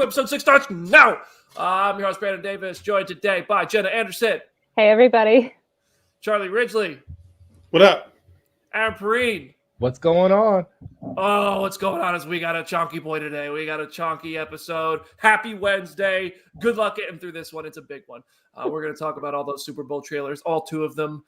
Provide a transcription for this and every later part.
episode 6 starts now. I'm your host, Brandon Davis, joined today by Jenna Anderson. Hey, everybody. Charlie Ridgely. What up? Aaron Perrine. What's going on? Oh, what's going on is we got a chonky boy today. We got a chonky episode. Happy Wednesday. Good luck getting through this one. It's a big one. We're going to talk about all those Super Bowl trailers, all 2 of them.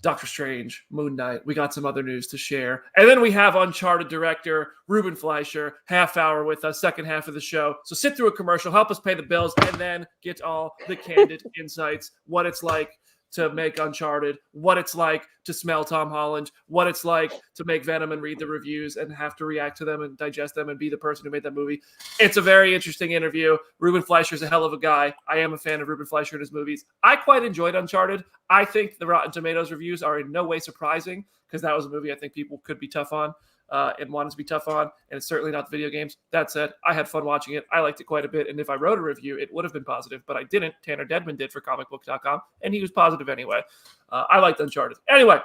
Doctor Strange, Moon Knight. We got some other news to share. And then we have Uncharted director Ruben Fleischer, half hour with us, second half of the show. So sit through a commercial, help us pay the bills, and then get all the candid insights, what it's like to make Uncharted, what it's like to smell Tom Holland, what it's like to make Venom and read the reviews and have to react to them and digest them and be the person who made that movie. It's a very interesting interview. Ruben Fleischer is a hell of a guy. I am a fan of Ruben Fleischer and his movies. I quite enjoyed Uncharted. I think the Rotten Tomatoes reviews are in no way surprising because that was a movie I think people could be tough on and wanted to be tough on, and it's certainly not the video games. That said, I had fun watching it. I liked it quite a bit, and if I wrote a review, it would have been positive, but I didn't. Tanner Dedman did for Comicbook.com, and he was positive anyway. I liked Uncharted. Anyway,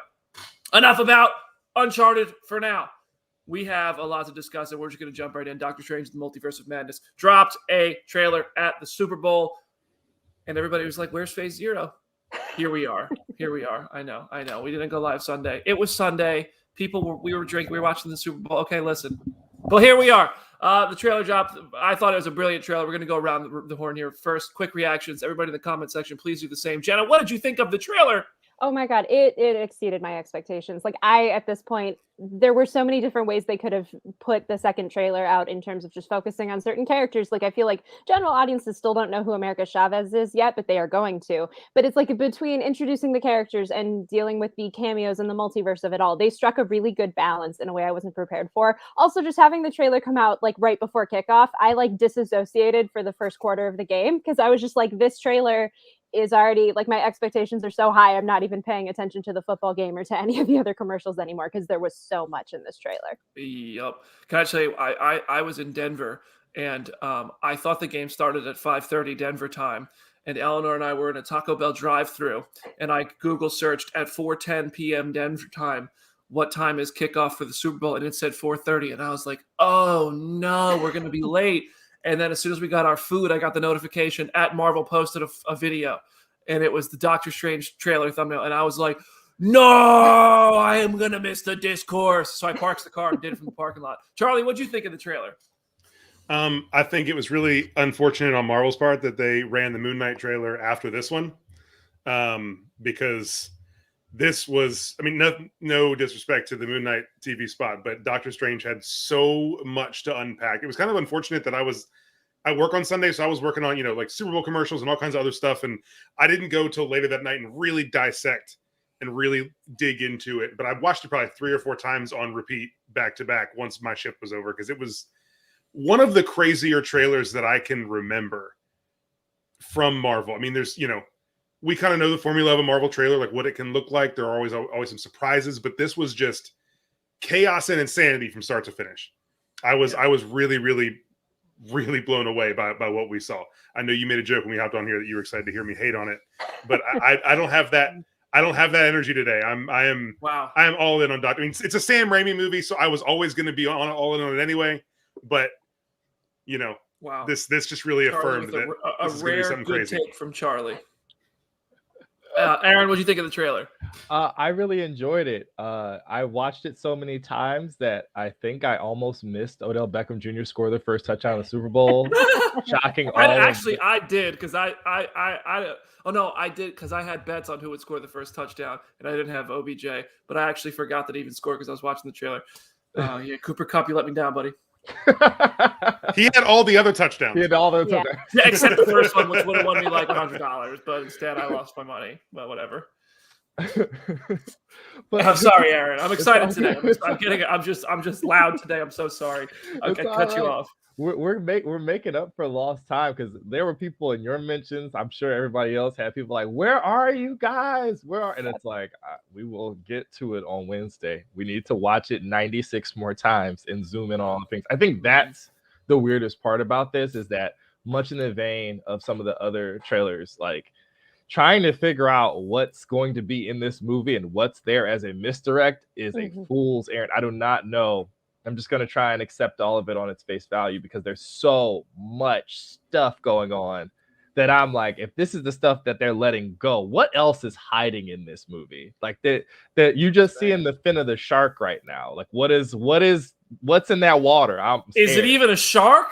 enough about Uncharted for now. We have a lot to discuss, and we're just going to jump right in. Doctor Strange, the Multiverse of Madness, dropped a trailer at the Super Bowl, and everybody was like, where's Phase Zero? Here we are. I know. We didn't go live Sunday. It was Sunday. We were drinking. We were watching the Super Bowl. Okay, listen. Well, here we are. The trailer dropped. I thought it was a brilliant trailer. We're going to go around the horn here. First, quick reactions. Everybody in the comment section, please do the same. Jenna, what did you think of the trailer? Oh my God, it exceeded my expectations. Like at this point, there were so many different ways they could have put the second trailer out in terms of just focusing on certain characters. Like I feel like general audiences still don't know who America Chavez is yet, but they are going to. But it's like between introducing the characters and dealing with the cameos and the multiverse of it all, they struck a really good balance in a way I wasn't prepared for. Also, just having the trailer come out like right before kickoff, I like disassociated for the first quarter of the game because I was just like, this trailer is already like my expectations are so high. I'm not even paying attention to the football game or to any of the other commercials anymore because there was so much in this trailer. Yep. Can I tell you, I was in Denver and I thought the game started at 5:30 Denver time. And Eleanor and I were in a Taco Bell drive-thru and I Google searched at 4:10 p.m. Denver time, what time is kickoff for the Super Bowl? And it said 4:30. And I was like, oh no, we're going to be late. And then as soon as we got our food, I got the notification at Marvel posted a video. And it was the Doctor Strange trailer thumbnail. And I was like, no, I am going to miss the discourse. So I parked the car and did it from the parking lot. Charlie, what'd you think of the trailer? I think it was really unfortunate on Marvel's part that they ran the Moon Knight trailer after this one. Because this was, I mean, no disrespect to the Moon Knight TV spot, but Doctor Strange had so much to unpack. It was kind of unfortunate that I work on Sunday, so I was working on, like Super Bowl commercials and all kinds of other stuff. And I didn't go till later that night and really dissect and really dig into it. But I watched it probably 3 or 4 times on repeat back to back once my shift was over, because it was one of the crazier trailers that I can remember from Marvel. I mean, there's, we kind of know the formula of a Marvel trailer, like what it can look like. There are always some surprises, but this was just chaos and insanity from start to finish. I was really, really, really blown away by what we saw. I know you made a joke when we hopped on here that you were excited to hear me hate on it, but I don't have that. I don't have that energy today. I am all in on Doctor. I mean, it's a Sam Raimi movie, so I was always going to be all in on it anyway. But wow, this just really Charlie affirmed that a this is going to be rare something good crazy. take from Charlie. Aaron, what do you think of the trailer? I really enjoyed it. I watched it so many times that I think I almost missed Odell Beckham Jr. score the first touchdown in the Super Bowl. Shocking. I did because I did because I had bets on who would score the first touchdown, and I didn't have OBJ, but I actually forgot that he even scored because I was watching the trailer. Yeah, Cooper Kupp, you let me down, buddy. He had all the other touchdowns. Yeah, except the first one, which would have won me like $100, but instead I lost my money. But whatever. But I'm sorry, Aaron. I'm excited today. I'm just loud today. I'm so sorry. I cut you off. We're making up for lost time because there were people in your mentions. I'm sure everybody else had people like, "Where are you guys? And it's like we will get to it on Wednesday. We need to watch it 96 more times and zoom in on all things. I think that's the weirdest part about this is that much in the vein of some of the other trailers, like trying to figure out what's going to be in this movie and what's there as a misdirect is a fool's errand. I do not know I'm just gonna try and accept all of it on its face value because there's so much stuff going on that I'm like, if this is the stuff that they're letting go, what else is hiding in this movie? Like that you just see in the fin of the shark right now. Like what's in that water? Is it even a shark?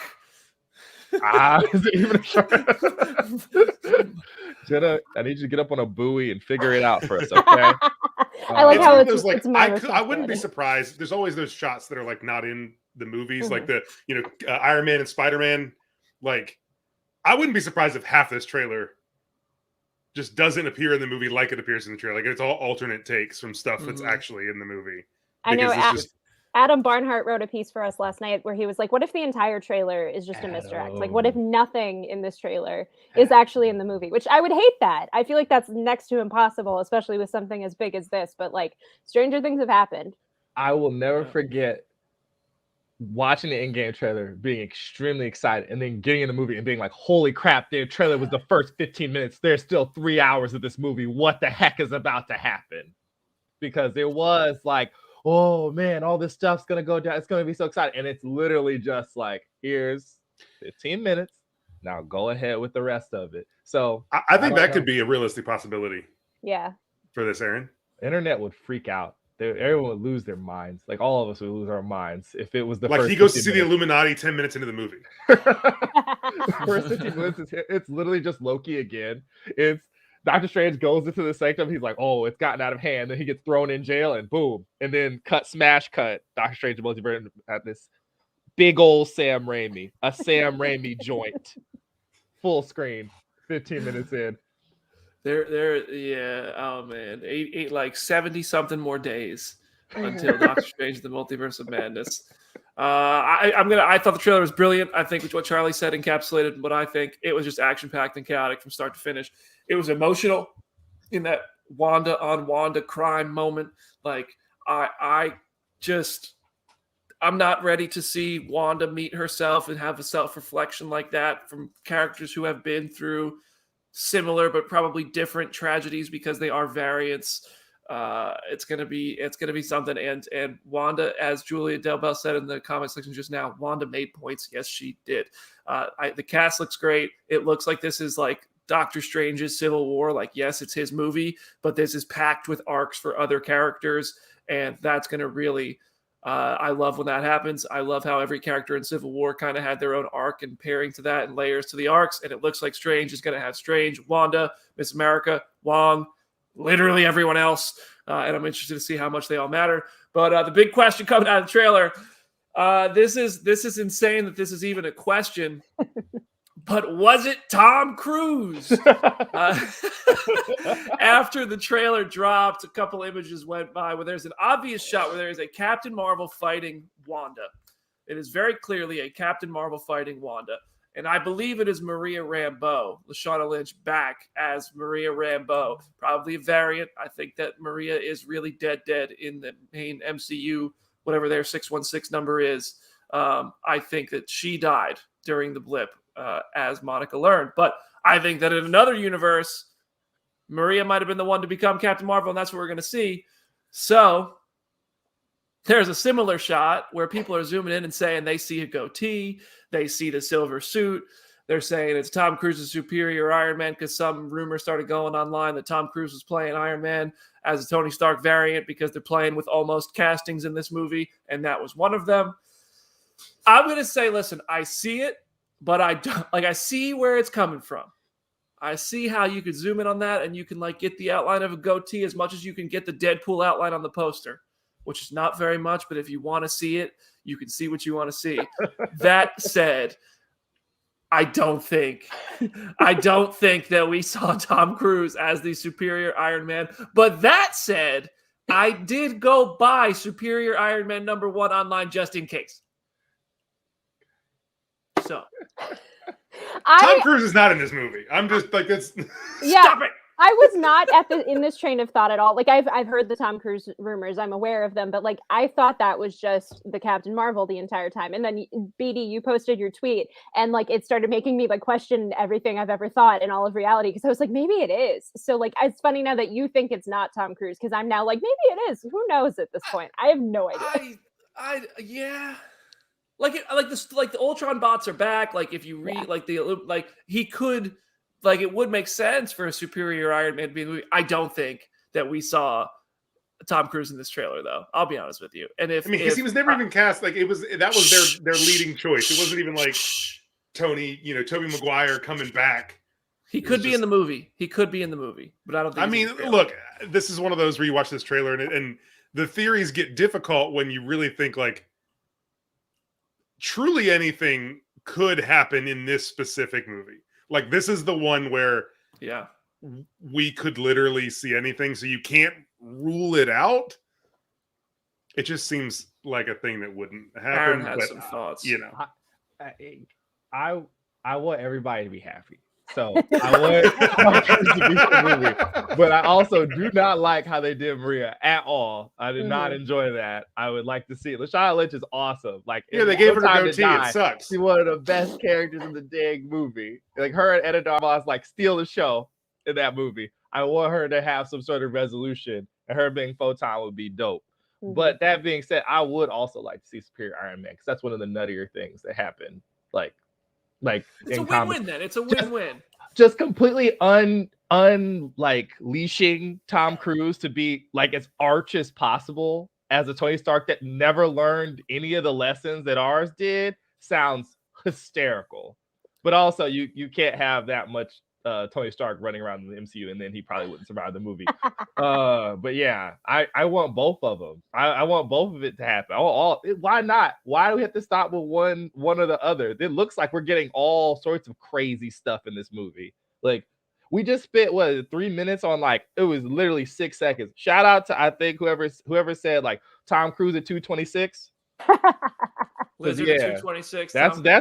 Is it even a shark? Jenna, I need you to get up on a buoy and figure it out for us, okay? I like how it's like my I wouldn't be surprised. There's always those shots that are like not in the movies, like the Iron Man and Spider-Man. Like, I wouldn't be surprised if half this trailer just doesn't appear in the movie like it appears in the trailer. Like it's all alternate takes from stuff that's actually in the movie. I know. Adam Barnhart wrote a piece for us last night where he was like, what if the entire trailer is just a misdirect? Like, what if nothing in this trailer is actually in the movie? Which I would hate that. I feel like that's next to impossible, especially with something as big as this. But like, stranger things have happened. I will never forget watching the Endgame trailer, being extremely excited, and then getting in the movie and being like, holy crap, the trailer was the first 15 minutes. There's still 3 hours of this movie. What the heck is about to happen? Because it was like, oh man, all this stuff's gonna go down. It's gonna be so exciting. And it's literally just like, here's 15 minutes. Now go ahead with the rest of it. So I think that could be a realistic possibility. Yeah. For this, Aaron. Internet would freak out. Everyone would lose their minds. Like all of us would lose our minds if it was the like first he goes to see minutes. the Illuminati 10 minutes into the movie. First 15 minutes, it's literally just Loki again. It's Doctor Strange goes into the sanctum. He's like, oh, it's gotten out of hand. Then he gets thrown in jail and boom. And then smash cut. Doctor Strange and Multiverse at this big old Sam Raimi. A Sam Raimi joint. Full screen. 15 minutes in. Yeah. Oh man. Eight like 70 something more days until Doctor Strange: The Multiverse of Madness. I thought the trailer was brilliant. I think what Charlie said encapsulated what I think. It was just action-packed and chaotic from start to finish. It was emotional in that Wanda on Wanda crime moment. Like I'm not ready to see Wanda meet herself and have a self-reflection like that from characters who have been through similar but probably different tragedies because they are variants. It's gonna be something. And Wanda, as Julia Delbell said in the comment section just now, Wanda made points. Yes, she did. The cast looks great. It looks like this is like Doctor Strange's Civil War. Like, yes, it's his movie, but this is packed with arcs for other characters, and that's gonna really. I love when that happens. I love how every character in Civil War kind of had their own arc and pairing to that and layers to the arcs. And it looks like Strange is going to have Strange, Wanda, Miss America, Wong, literally everyone else. And I'm interested to see how much they all matter. But the big question coming out of the trailer, this is insane that this is even a question. But was it Tom Cruise? After the trailer dropped, a couple images went by where there's an obvious shot where there is a Captain Marvel fighting Wanda. It is very clearly a Captain Marvel fighting Wanda. And I believe it is Maria Rambeau, Lashana Lynch, back as Maria Rambeau. Probably a variant. I think that Maria is really dead in the main MCU, whatever their 616 number is. I think that she died during the blip. As Monica learned. But I think that in another universe, Maria might have been the one to become Captain Marvel, and that's what we're going to see. So there's a similar shot where people are zooming in and saying they see a goatee, they see the silver suit. They're saying it's Tom Cruise's superior Iron Man because some rumors started going online that Tom Cruise was playing Iron Man as a Tony Stark variant because they're playing with almost castings in this movie, and that was one of them. I'm going to say, listen, I see it. But I see where it's coming from. I see how you could zoom in on that and you can like get the outline of a goatee as much as you can get the Deadpool outline on the poster, which is not very much, but if you want to see it, you can see what you want to see. That said, I don't think that we saw Tom Cruise as the superior Iron Man. But that said, I did go buy Superior Iron Man #1 online just in case. So Tom Cruise is not in this movie. I'm just like, it's stop it. I was not in this train of thought at all. Like I've heard the Tom Cruise rumors. I'm aware of them, but like I thought that was just the Captain Marvel the entire time. And then BD, you posted your tweet and like it started making me like question everything I've ever thought in all of reality because I was like, maybe it is. So like it's funny now that you think it's not Tom Cruise because I'm now like, maybe it is. Who knows at this point? I have no idea. Yeah. Like the Ultron bots are back. Like if you read he could, like, it would make sense for a superior Iron Man to be in the movie. I don't think that we saw Tom Cruise in this trailer, though. I'll be honest with you. And if he was never even cast, like that was their leading choice. It wasn't even like Tobey Maguire coming back. He could be in the movie. He could be in the movie, but I don't think. I mean, look, this is one of those where you watch this trailer and the theories get difficult when you really think like truly anything could happen in this specific movie. Like this is the one where we could literally see anything, so you can't rule it out. It just seems like a thing that wouldn't happen. Aaron has some thoughts. I want everybody to be happy. So I want Tom Cruise to be in the movie, but I also do not like how they did Maria at all. I did not enjoy that. I would like to see it. Lashana Lynch is awesome. Like, they gave her a goatee. It sucks. She's one of the best characters in the dang movie. Like her and Etta Darvas like steal the show in that movie. I want her to have some sort of resolution, and her being Photon would be dope. But that being said, I would also like to see Superior Iron Man because that's one of the nuttier things that happened. Like it's a win-win. Then it's a win-win. Just completely leashing Tom Cruise to be like as arch as possible as a Tony Stark that never learned any of the lessons that ours did sounds hysterical. But also, you can't have that much Tony Stark running around in the MCU, and then he probably wouldn't survive the movie. But yeah, I want both of them. I want both of it to happen. Why not? Why do we have to stop with one or the other? It looks like we're getting all sorts of crazy stuff in this movie. Like we just spent 3 minutes on it was literally 6 seconds. Shout out to I think whoever said like Tom Cruise at 226. Lizard 226.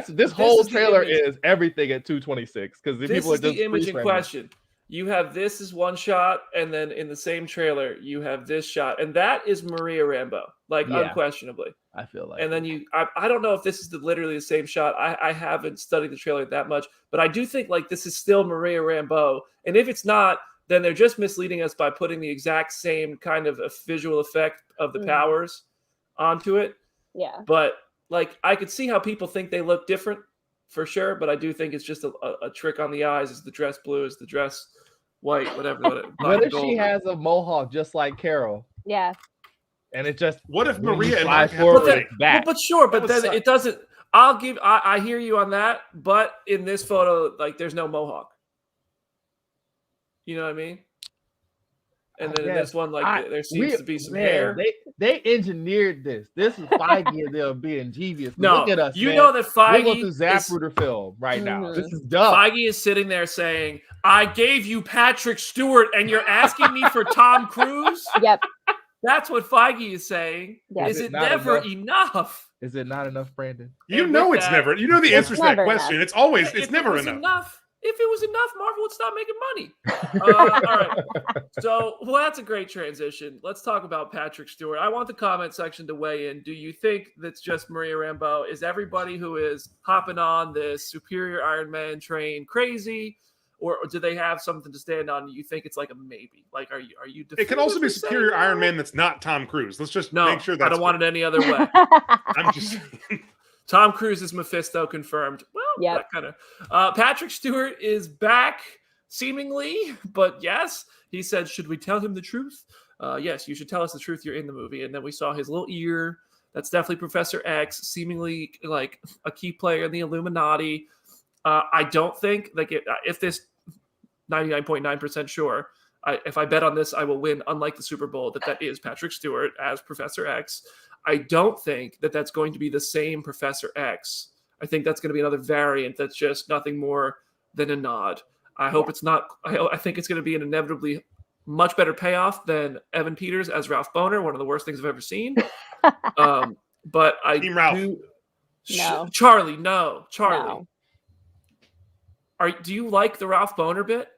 This whole trailer is everything at 226 because this is the image in question. You have this as one shot, and then in the same trailer you have this shot, and that is Maria Rambeau, unquestionably. I feel like. And then I don't know if this is literally the same shot. I haven't studied the trailer that much, but I do think this is still Maria Rambeau, and if it's not, then they're just misleading us by putting the exact same kind of a visual effect of the powers onto it. Yeah, but. I could see how people think they look different for sure, but I do think it's just a trick on the eyes. Is the dress blue? Is the dress white? Whatever. What if she has a mohawk just like Carol? Yeah. And it just what if Maria and Mark back? But sure, but then it doesn't. I hear you on that, but in this photo, there's no mohawk. You know what I mean? And then in this one, there seems to be some hair. They engineered this. This is Feige and them being genius. No, look at us. You know that Feige we're going through Zapruder film right now. This is dumb. Feige is sitting there saying, "I gave you Patrick Stewart, and you're asking me for Tom Cruise." Yep. That's what Feige is saying. Yep. Is it never enough? Is it not enough, Brandon? You know it's never. You know the answer to that question. Enough. It's always. It's never enough. If it was enough, Marvel would stop making money. All right. So, that's a great transition. Let's talk about Patrick Stewart. I want the comment section to weigh in. Do you think that's just Maria Rambeau? Is everybody who is hopping on this superior Iron Man train crazy? Or do they have something to stand on? Do you think it's like a maybe? Are you? It can also be superior Iron Man that's not Tom Cruise. Let's just make sure that's. I don't want it any other way. I'm just. Tom Cruise is Mephisto confirmed. Well, that kind of. Patrick Stewart is back, seemingly, but yes, he said, "Should we tell him the truth?" Yes, you should tell us the truth. You're in the movie, and then we saw his little ear. That's definitely Professor X, seemingly like a key player in the Illuminati. I don't think if this 99.9% sure. If I bet on this, I will win. Unlike the Super Bowl, that is Patrick Stewart as Professor X. I don't think that's going to be the same Professor X. I think that's going to be another variant that's just nothing more than a nod. I hope it's not. I think it's going to be an inevitably much better payoff than Evan Peters as Ralph Boner, one of the worst things I've ever seen. But I Team Ralph. No. Charlie, no. Charlie. No. Do you like the Ralph Boner bit?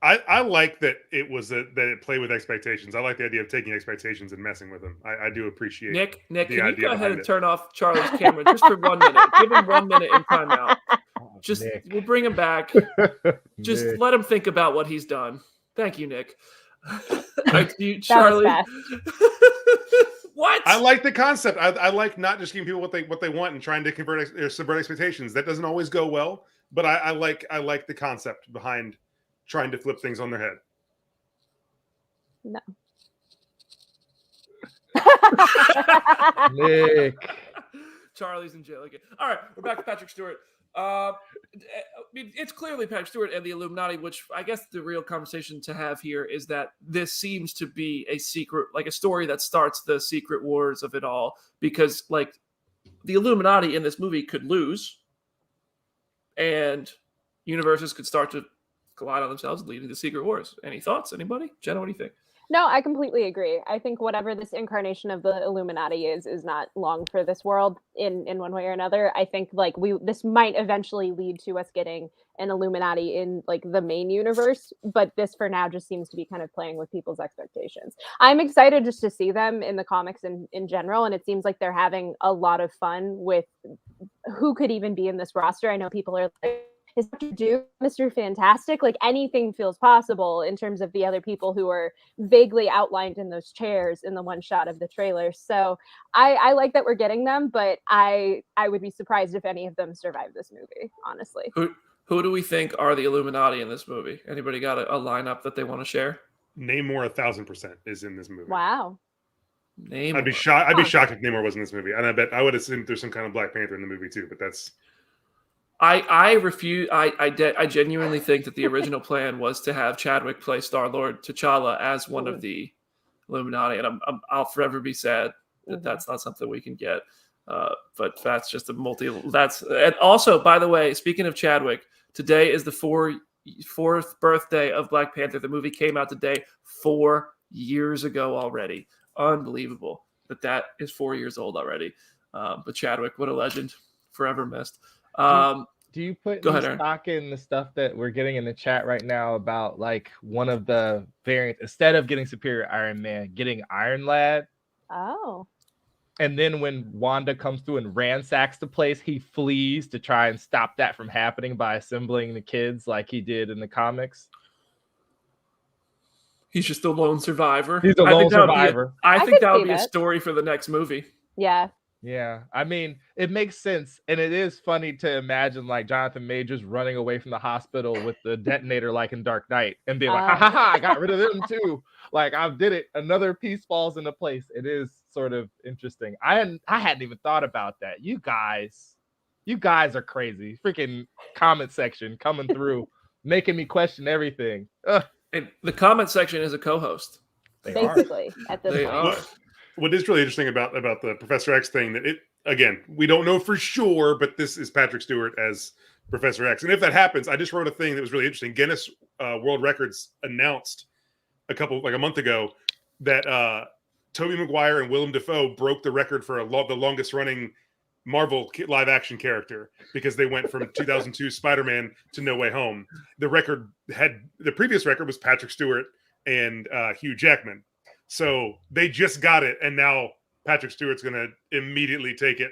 I like that it was that it played with expectations. I like the idea of taking expectations and messing with them. I do appreciate Nick, can you go ahead and turn off Charlie's camera just for 1 minute? Give him 1 minute in timeout. We'll bring him back. Just let him think about what he's done. Thank you, Nick. Charlie. What? I like the concept. I like not just giving people what they want and trying to subvert expectations. That doesn't always go well, but I like the concept behind trying to flip things on their head. No. Nick. Charlie's in jail again. All right, we're back to Patrick Stewart. I mean, it's clearly Patrick Stewart and the Illuminati, which I guess the real conversation to have here is that this seems to be a secret, like a story that starts the secret wars of it all, because like the Illuminati in this movie could lose and universes could start to collide on themselves, leading to secret wars. Any thoughts? Anybody? Jenna, what do you think? No, I completely agree. I think whatever this incarnation of the Illuminati is not long for this world in one way or another. I think like this might eventually lead to us getting an Illuminati in like the main universe, but this for now just seems to be kind of playing with people's expectations. I'm excited just to see them in the comics in general, and it seems like they're having a lot of fun with who could even be in this roster. I know people are like, is Dr. Doom, Mr. Fantastic? Like anything feels possible in terms of the other people who are vaguely outlined in those chairs in the one shot of the trailer. So I like that we're getting them, but I would be surprised if any of them survive this movie, honestly. Who do we think are the Illuminati in this movie? Anybody got a lineup that they want to share? Namor 1,000% is in this movie. Wow. Namor. I'd be shocked. I'd be shocked if Namor wasn't in this movie, and I would assume there's some kind of Black Panther in the movie too. But that's. I refuse. I genuinely think that the original plan was to have Chadwick play Star-Lord T'Challa as one of the Illuminati, and I'll forever be sad that that's not something we can get. But that's just and also, by the way, speaking of Chadwick, today is the fourth birthday of Black Panther. The movie came out today 4 years ago already. Unbelievable that is 4 years old already. But Chadwick, what a legend, forever missed. Do you put any stock in the stuff that we're getting in the chat right now about like one of the variants, instead of getting Superior Iron Man, getting Iron Lad? Oh. And then when Wanda comes through and ransacks the place, he flees to try and stop that from happening by assembling the kids like he did in the comics. He's just a lone survivor. He's a lone survivor. I think that would be a story for the next movie. Yeah. Yeah, I mean, it makes sense, and it is funny to imagine like Jonathan Majors running away from the hospital with the detonator like in Dark Knight and being like, ha ha ha, I got rid of them too. Like, I did it. Another piece falls into place. It is sort of interesting. I hadn't even thought about that. You guys are crazy. Freaking comment section coming through, making me question everything. Ugh. And the comment section is a co-host. Basically, at this point. What is really interesting about the Professor X thing, that again, we don't know for sure, but this is Patrick Stewart as Professor X. And if that happens, I just wrote a thing that was really interesting. Guinness World Records announced a month ago that Tobey Maguire and Willem Dafoe broke the record for the longest running Marvel live action character, because they went from 2002 Spider-Man to No Way Home. The previous record was Patrick Stewart and Hugh Jackman. So they just got it, and now Patrick Stewart's going to immediately take it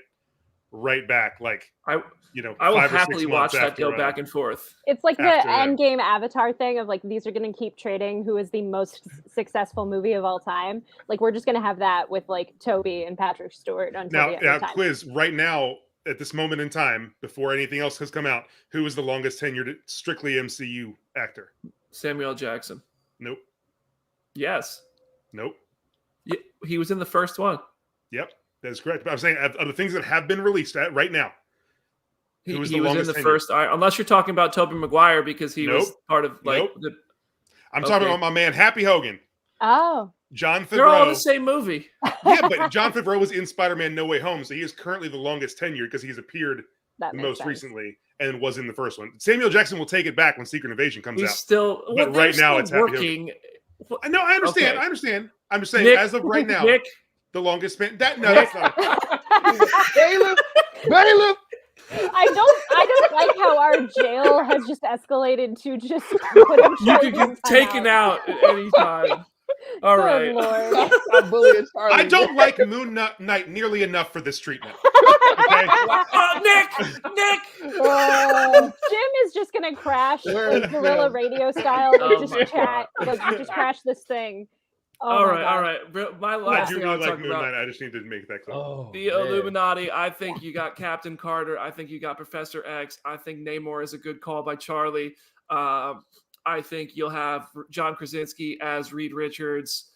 right back. Like, I will happily watch that go back and forth. It's like the Endgame Avatar thing of like, these are going to keep trading who is the most successful movie of all time. Like, we're just going to have that with like Toby and Patrick Stewart until the end of time. Quiz right now at this moment in time, before anything else has come out, who is the longest tenured strictly MCU actor? Samuel L. Jackson. Nope. Yes. Nope. Yeah, he was in the first one. Yep, that's correct. But I'm saying of the things that have been released right now, he was in the first. Unless you're talking about Tobey Maguire, because he was part of like the. I'm talking about my man Happy Hogan. Oh. John Favreau. They're all in the same movie. Yeah, but John Favreau was in Spider-Man: No Way Home, so he is currently the longest tenured because he's appeared most recently and was in the first one. Samuel Jackson will take it back when Secret Invasion comes out. But right now it's working. No, I understand. Okay. I understand. I'm just saying, as of right now, the longest span. That's not. Bailiff. I don't like how our jail has just escalated to just put him. You can get taken out at any time. All right. Lord. I don't like Moon Knight nearly enough for this treatment. Okay? Nick! Jim is just gonna crash like guerrilla radio style, just chat, just crash this thing. Oh all my right, all God. right. My I last do thing I really want to like talk Moon about Knight. I just need to make that clear. Oh, the man. Illuminati. I think you got Captain Carter. I think you got Professor X. I think Namor is a good call by Charlie. I think you'll have John Krasinski as Reed Richards.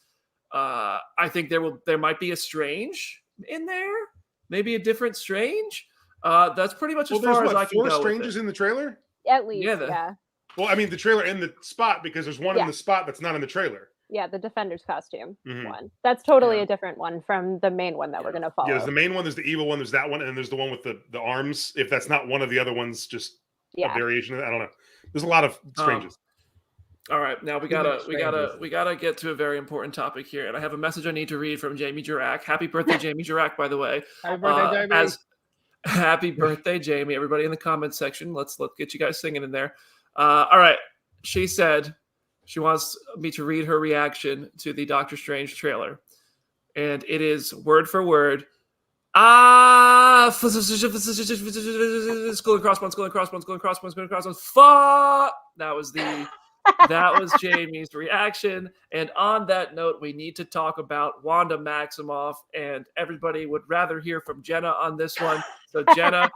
I think there might be a Strange in there, maybe a different Strange. That's pretty much as Well, there's far as what, I can 4 go with strangers it. in the trailer? At least, Yeah, yeah. Well, I mean, the trailer and the spot, because there's one in Yeah. the spot that's not in the trailer. Yeah, the Defender's costume Mhm. one. That's totally Yeah. a different one from the main one that we're gonna follow. Yeah, there's the main one, there's the evil one, there's that one, and then there's the one with the arms. If that's not one of the other ones, just a variation of that. I don't know. There's a lot of strangers. All right, now we Too many gotta get to a very important topic here, and I have a message I need to read from Jamie Jirac. Happy birthday, Jamie Jirac, by the way. Happy birthday, Jamie. Happy birthday, Jamie. Everybody in the comments section, let's get you guys singing in there. All right, she said she wants me to read her reaction to the Doctor Strange trailer, and it is word for word. Skull and crossbones. Fuck. That was Jamie's reaction. And on that note, we need to talk about Wanda Maximoff, and everybody would rather hear from Jenna on this one. So Jenna,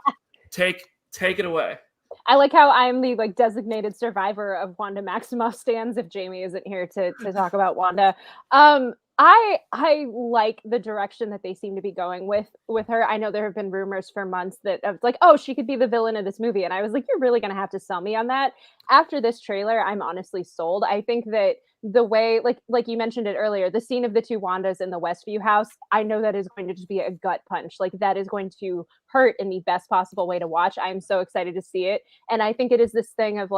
take it away. I like how I'm the designated survivor of Wanda Maximoff stands if Jamie isn't here to talk about Wanda. I like the direction that they seem to be going with her. I know there have been rumors for months that of oh, she could be the villain of this movie, and I was like, you're really gonna have to sell me on that. After this trailer, I'm honestly sold. I think that the way, like you mentioned it earlier, the scene of the 2 Wandas in the Westview house, I know that is going to just be a gut punch. Like that is going to hurt in the best possible way to watch. I'm so excited to see it, and I think it is this thing of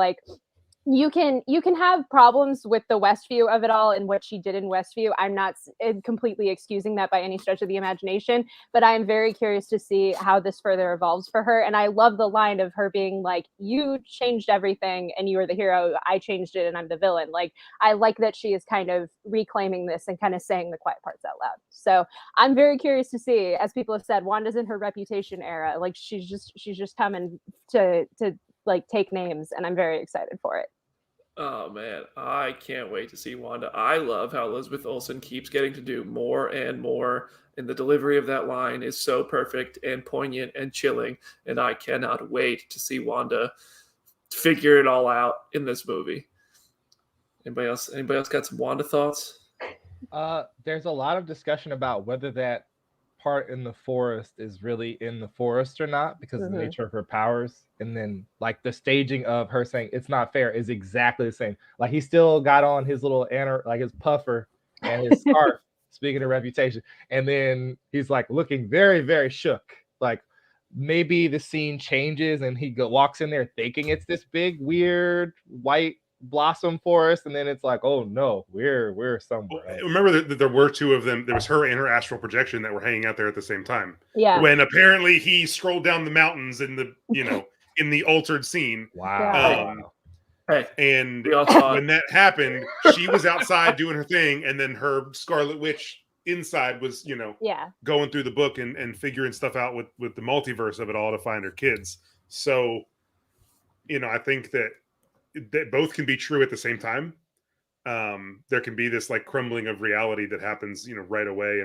you can have problems with the Westview of it all and what she did in Westview. I'm not completely excusing that by any stretch of the imagination, but I am very curious to see how this further evolves for her. And I love the line of her being like, you changed everything and you are the hero. I changed it and I'm the villain. Like, I like that she is kind of reclaiming this and kind of saying the quiet parts out loud. So I'm very curious to see, as people have said, Wanda's in her Reputation era. Like she's just coming to take names, and I'm very excited for it. Oh man, I can't wait to see Wanda. I love how Elizabeth Olsen keeps getting to do more and more, and the delivery of that line is so perfect and poignant and chilling, and I cannot wait to see Wanda figure it all out in this movie. Anybody else got some Wanda thoughts? There's a lot of discussion about whether that part in the forest is really in the forest or not because of the nature of her powers, and then the staging of her saying it's not fair is exactly the same. He still got on his little his puffer and his scarf, speaking of Reputation, and then he's looking very, very shook. Maybe the scene changes and he walks in there thinking it's this big weird white blossom forest, and then it's oh no, we're somewhere else. Remember that there were 2 of them. There was her and her astral projection that were hanging out there at the same time. Yeah. When apparently he scrolled down the mountains in the in the altered scene. Wow. Hey, and when that happened, she was outside doing her thing, and then her Scarlet Witch inside was going through the book and figuring stuff out with the multiverse of it all to find her kids. So I think that both can be true at the same time. There can be this crumbling of reality that happens, right away.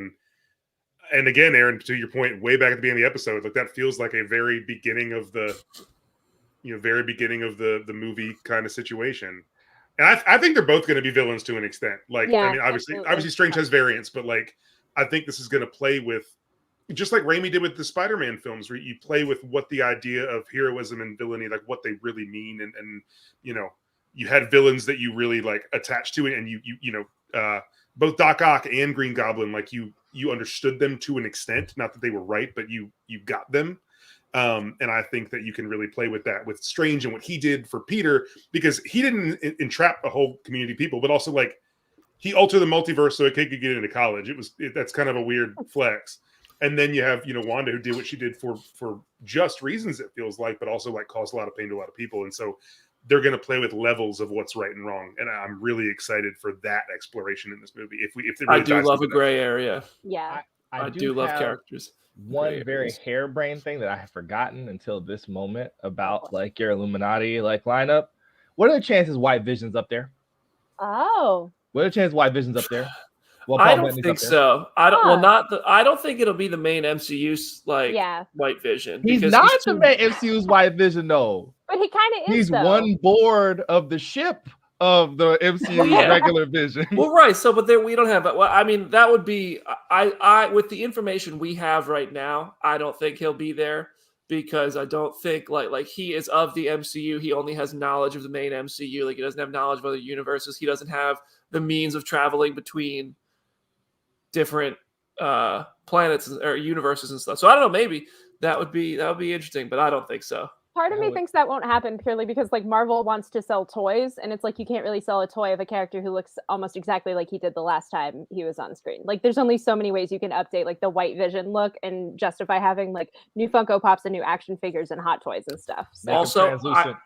And again, Aaron, to your point, way back at the beginning of the episode, that feels like a very beginning of the movie kind of situation. And I think they're both going to be villains to an extent. I mean, obviously Strange has variants, but I think this is going to play with, just like Raimi did with the Spider-Man films, where you play with what the idea of heroism and villainy, what they really mean. And you had villains that you really attached to it. And you both Doc Ock and Green Goblin, you understood them to an extent, not that they were right, but you got them. And I think that you can really play with that with Strange and what he did for Peter, because he didn't entrap a whole community of people, but also he altered the multiverse so a kid could get into college. That's kind of a weird flex. And then you have, Wanda, who did what she did for just reasons, it feels like, but also caused a lot of pain to a lot of people. And so they're going to play with levels of what's right and wrong. And I'm really excited for that exploration in this movie. If they really I do love a gray area. Yeah. I do love characters. One very harebrained thing that I have forgotten until this moment about your Illuminati lineup. What are the chances White Vision's up there? Oh. What are the chances White Vision's up there? Well, I Paul don't Bettany's think up there. so. I don't. Well, Huh. not the. I don't think it'll be the main MCU like Yeah. White Vision. He's because not the too- main MCU's White Vision, though. But he kind of is. He's though. one board of the ship of the MCU's Yeah. regular Vision. Well, right. So, but there we don't have. Well, I mean, that would be. I with the information we have right now, I don't think he'll be there because I don't think like he is of the MCU. He only has knowledge of the main MCU. Like he doesn't have knowledge of other universes. He doesn't have the means of traveling between different planets or universes and stuff. So I don't know. Maybe that would be interesting, but I don't think so. Part of me thinks that won't happen purely because like Marvel wants to sell toys, and it's like you can't really sell a toy of a character who looks almost exactly like he did the last time he was on screen. Like there's only so many ways you can update like the White Vision look and justify having like new Funko Pops and new action figures and hot toys and stuff. So. Also, translucent.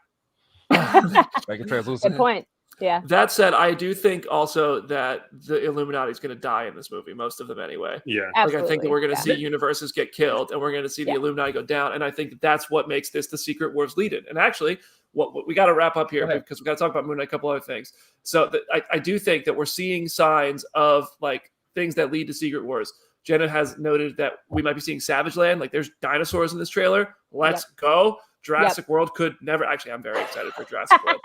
Make it translucent. Good point. Yeah. That said, I do think also that the Illuminati is going to die in this movie, most of them anyway. Yeah. Like I think that we're going to yeah. see universes get killed, and we're going to see the Illuminati go down, and I think that's what makes this the Secret Wars lead-in. And actually, what we got to wrap up here because we got to talk about Moon Knight, a couple other things. So I do think that we're seeing signs of like things that lead to Secret Wars. Jenna has noted that we might be seeing Savage Land. Like there's dinosaurs in this trailer. Let's go. Jurassic World could never. Actually, I'm very excited for Jurassic World.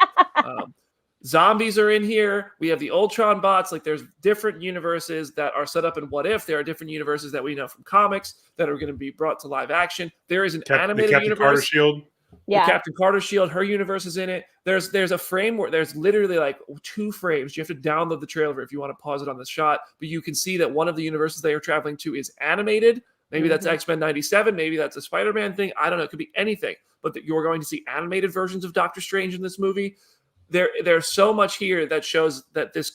Zombies are in here. We have the Ultron bots. Like there's different universes that are set up in What If. There are different universes that we know from comics that are going to be brought to live action. There is an animated Captain universe. Carter shield. Yeah. The Captain Carter shield, her universe is in it. There's a frame where there's literally like 2 frames. You have to download the trailer if you want to pause it on the shot. But you can see that one of the universes they are traveling to is animated. Maybe that's X-Men 97. Maybe that's a Spider-Man thing. I don't know. It could be anything. But that you're going to see animated versions of Doctor Strange in this movie. There's so much here that shows that this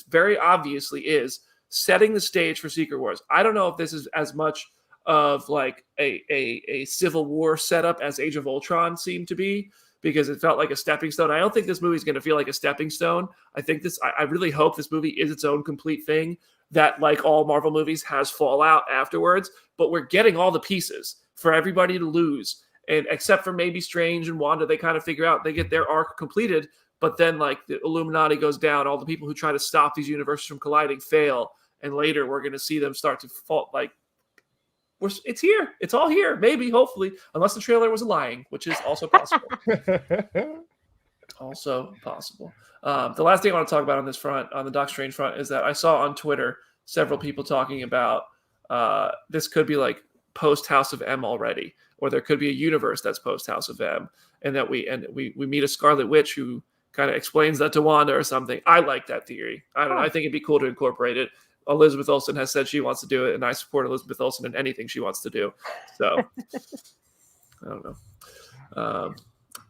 very obviously is setting the stage for Secret Wars. I don't know if this is as much of like a Civil War setup as Age of Ultron seemed to be, because it felt like a stepping stone. I don't think this movie is going to feel like a stepping stone. I really hope this movie is its own complete thing that, like all Marvel movies, has fallout afterwards, but we're getting all the pieces for everybody to lose. And except for maybe Strange and Wanda, they kind of figure out, they get their arc completed, but then like the Illuminati goes down. All the people who try to stop these universes from colliding fail. And later we're going to see them start to fall. Like it's here. It's all here. Maybe, hopefully, unless the trailer was lying, which is also possible. Also possible. The last thing I want to talk about on this front, on the Doc Strange front, is that I saw on Twitter several people talking about this could be like post House of M already, or there could be a universe that's post House of M, and that we meet a Scarlet Witch who kind of explains that to Wanda or something. I like that theory. I don't know. I think it'd be cool to incorporate it. Elizabeth Olsen has said she wants to do it, and I support Elizabeth Olsen in anything she wants to do. So I don't know.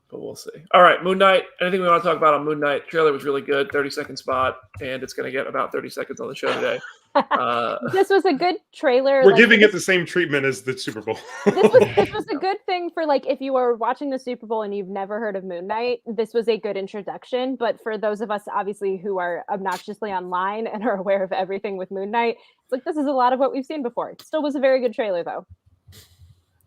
But we'll see. All right, Moon Knight. Anything we want to talk about on Moon Knight? Trailer was really good, 30-second spot, and it's going to get about 30 seconds on the show today. This was a good trailer. We're giving it the same treatment as the Super Bowl. This was a good thing for like if you are watching the Super Bowl and you've never heard of Moon Knight, this was a good introduction. But for those of us obviously who are obnoxiously online and are aware of everything with Moon Knight, it's like this is a lot of what we've seen before. It still was a very good trailer though.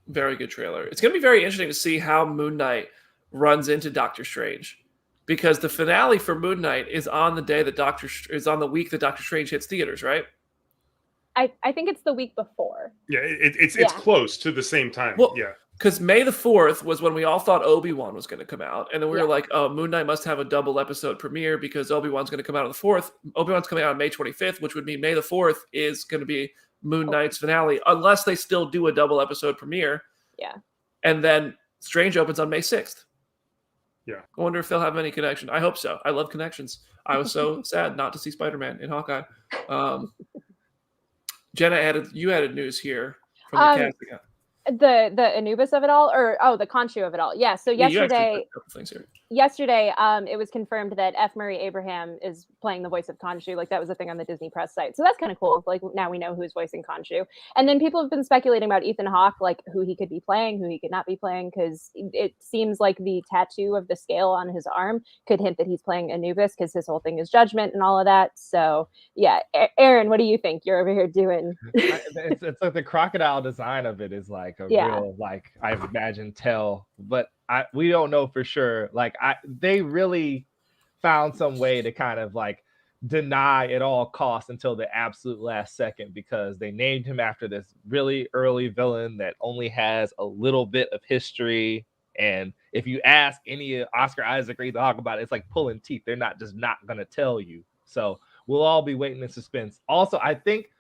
Very good trailer. It's going to be very interesting to see how Moon Knight runs into Doctor Strange, because the finale for Moon Knight is on the day that on the week that Doctor Strange hits theaters, right? I think it's the week before. Yeah, it's close to the same time. Well, yeah, because May the 4th was when we all thought Obi-Wan was going to come out, and then we were like, oh, Moon Knight must have a double episode premiere because Obi-Wan's going to come out on the 4th. Obi-Wan's coming out on May 25th, which would mean May the 4th is going to be Moon Knight's finale, unless they still do a double episode premiere. Yeah. And then Strange opens on May 6th. Yeah. I wonder if they'll have any connection. I hope so. I love connections. I was so sad not to see Spider-Man in Hawkeye. Jenna, you added news here from the casting. The Anubis of it all, or the Khonshu of it all. Yeah. So yesterday, it was confirmed that F. Murray Abraham is playing the voice of Khonshu. Like that was a thing on the Disney Press site. So that's kind of cool. Like now we know who's voicing Khonshu. And then people have been speculating about Ethan Hawke, like who he could be playing, who he could not be playing, because it seems like the tattoo of the scale on his arm could hint that he's playing Anubis, because his whole thing is judgment and all of that. So yeah, Aaron, what do you think? You're over here doing. It's like the crocodile design of it is like a real, like I imagine tell, but we don't know for sure. Like they really found some way to kind of like deny at all costs until the absolute last second because they named him after this really early villain that only has a little bit of history. And if you ask any Oscar Isaac or talk about it, it's like pulling teeth. They're just not going to tell you. So we'll all be waiting in suspense. Also, I think,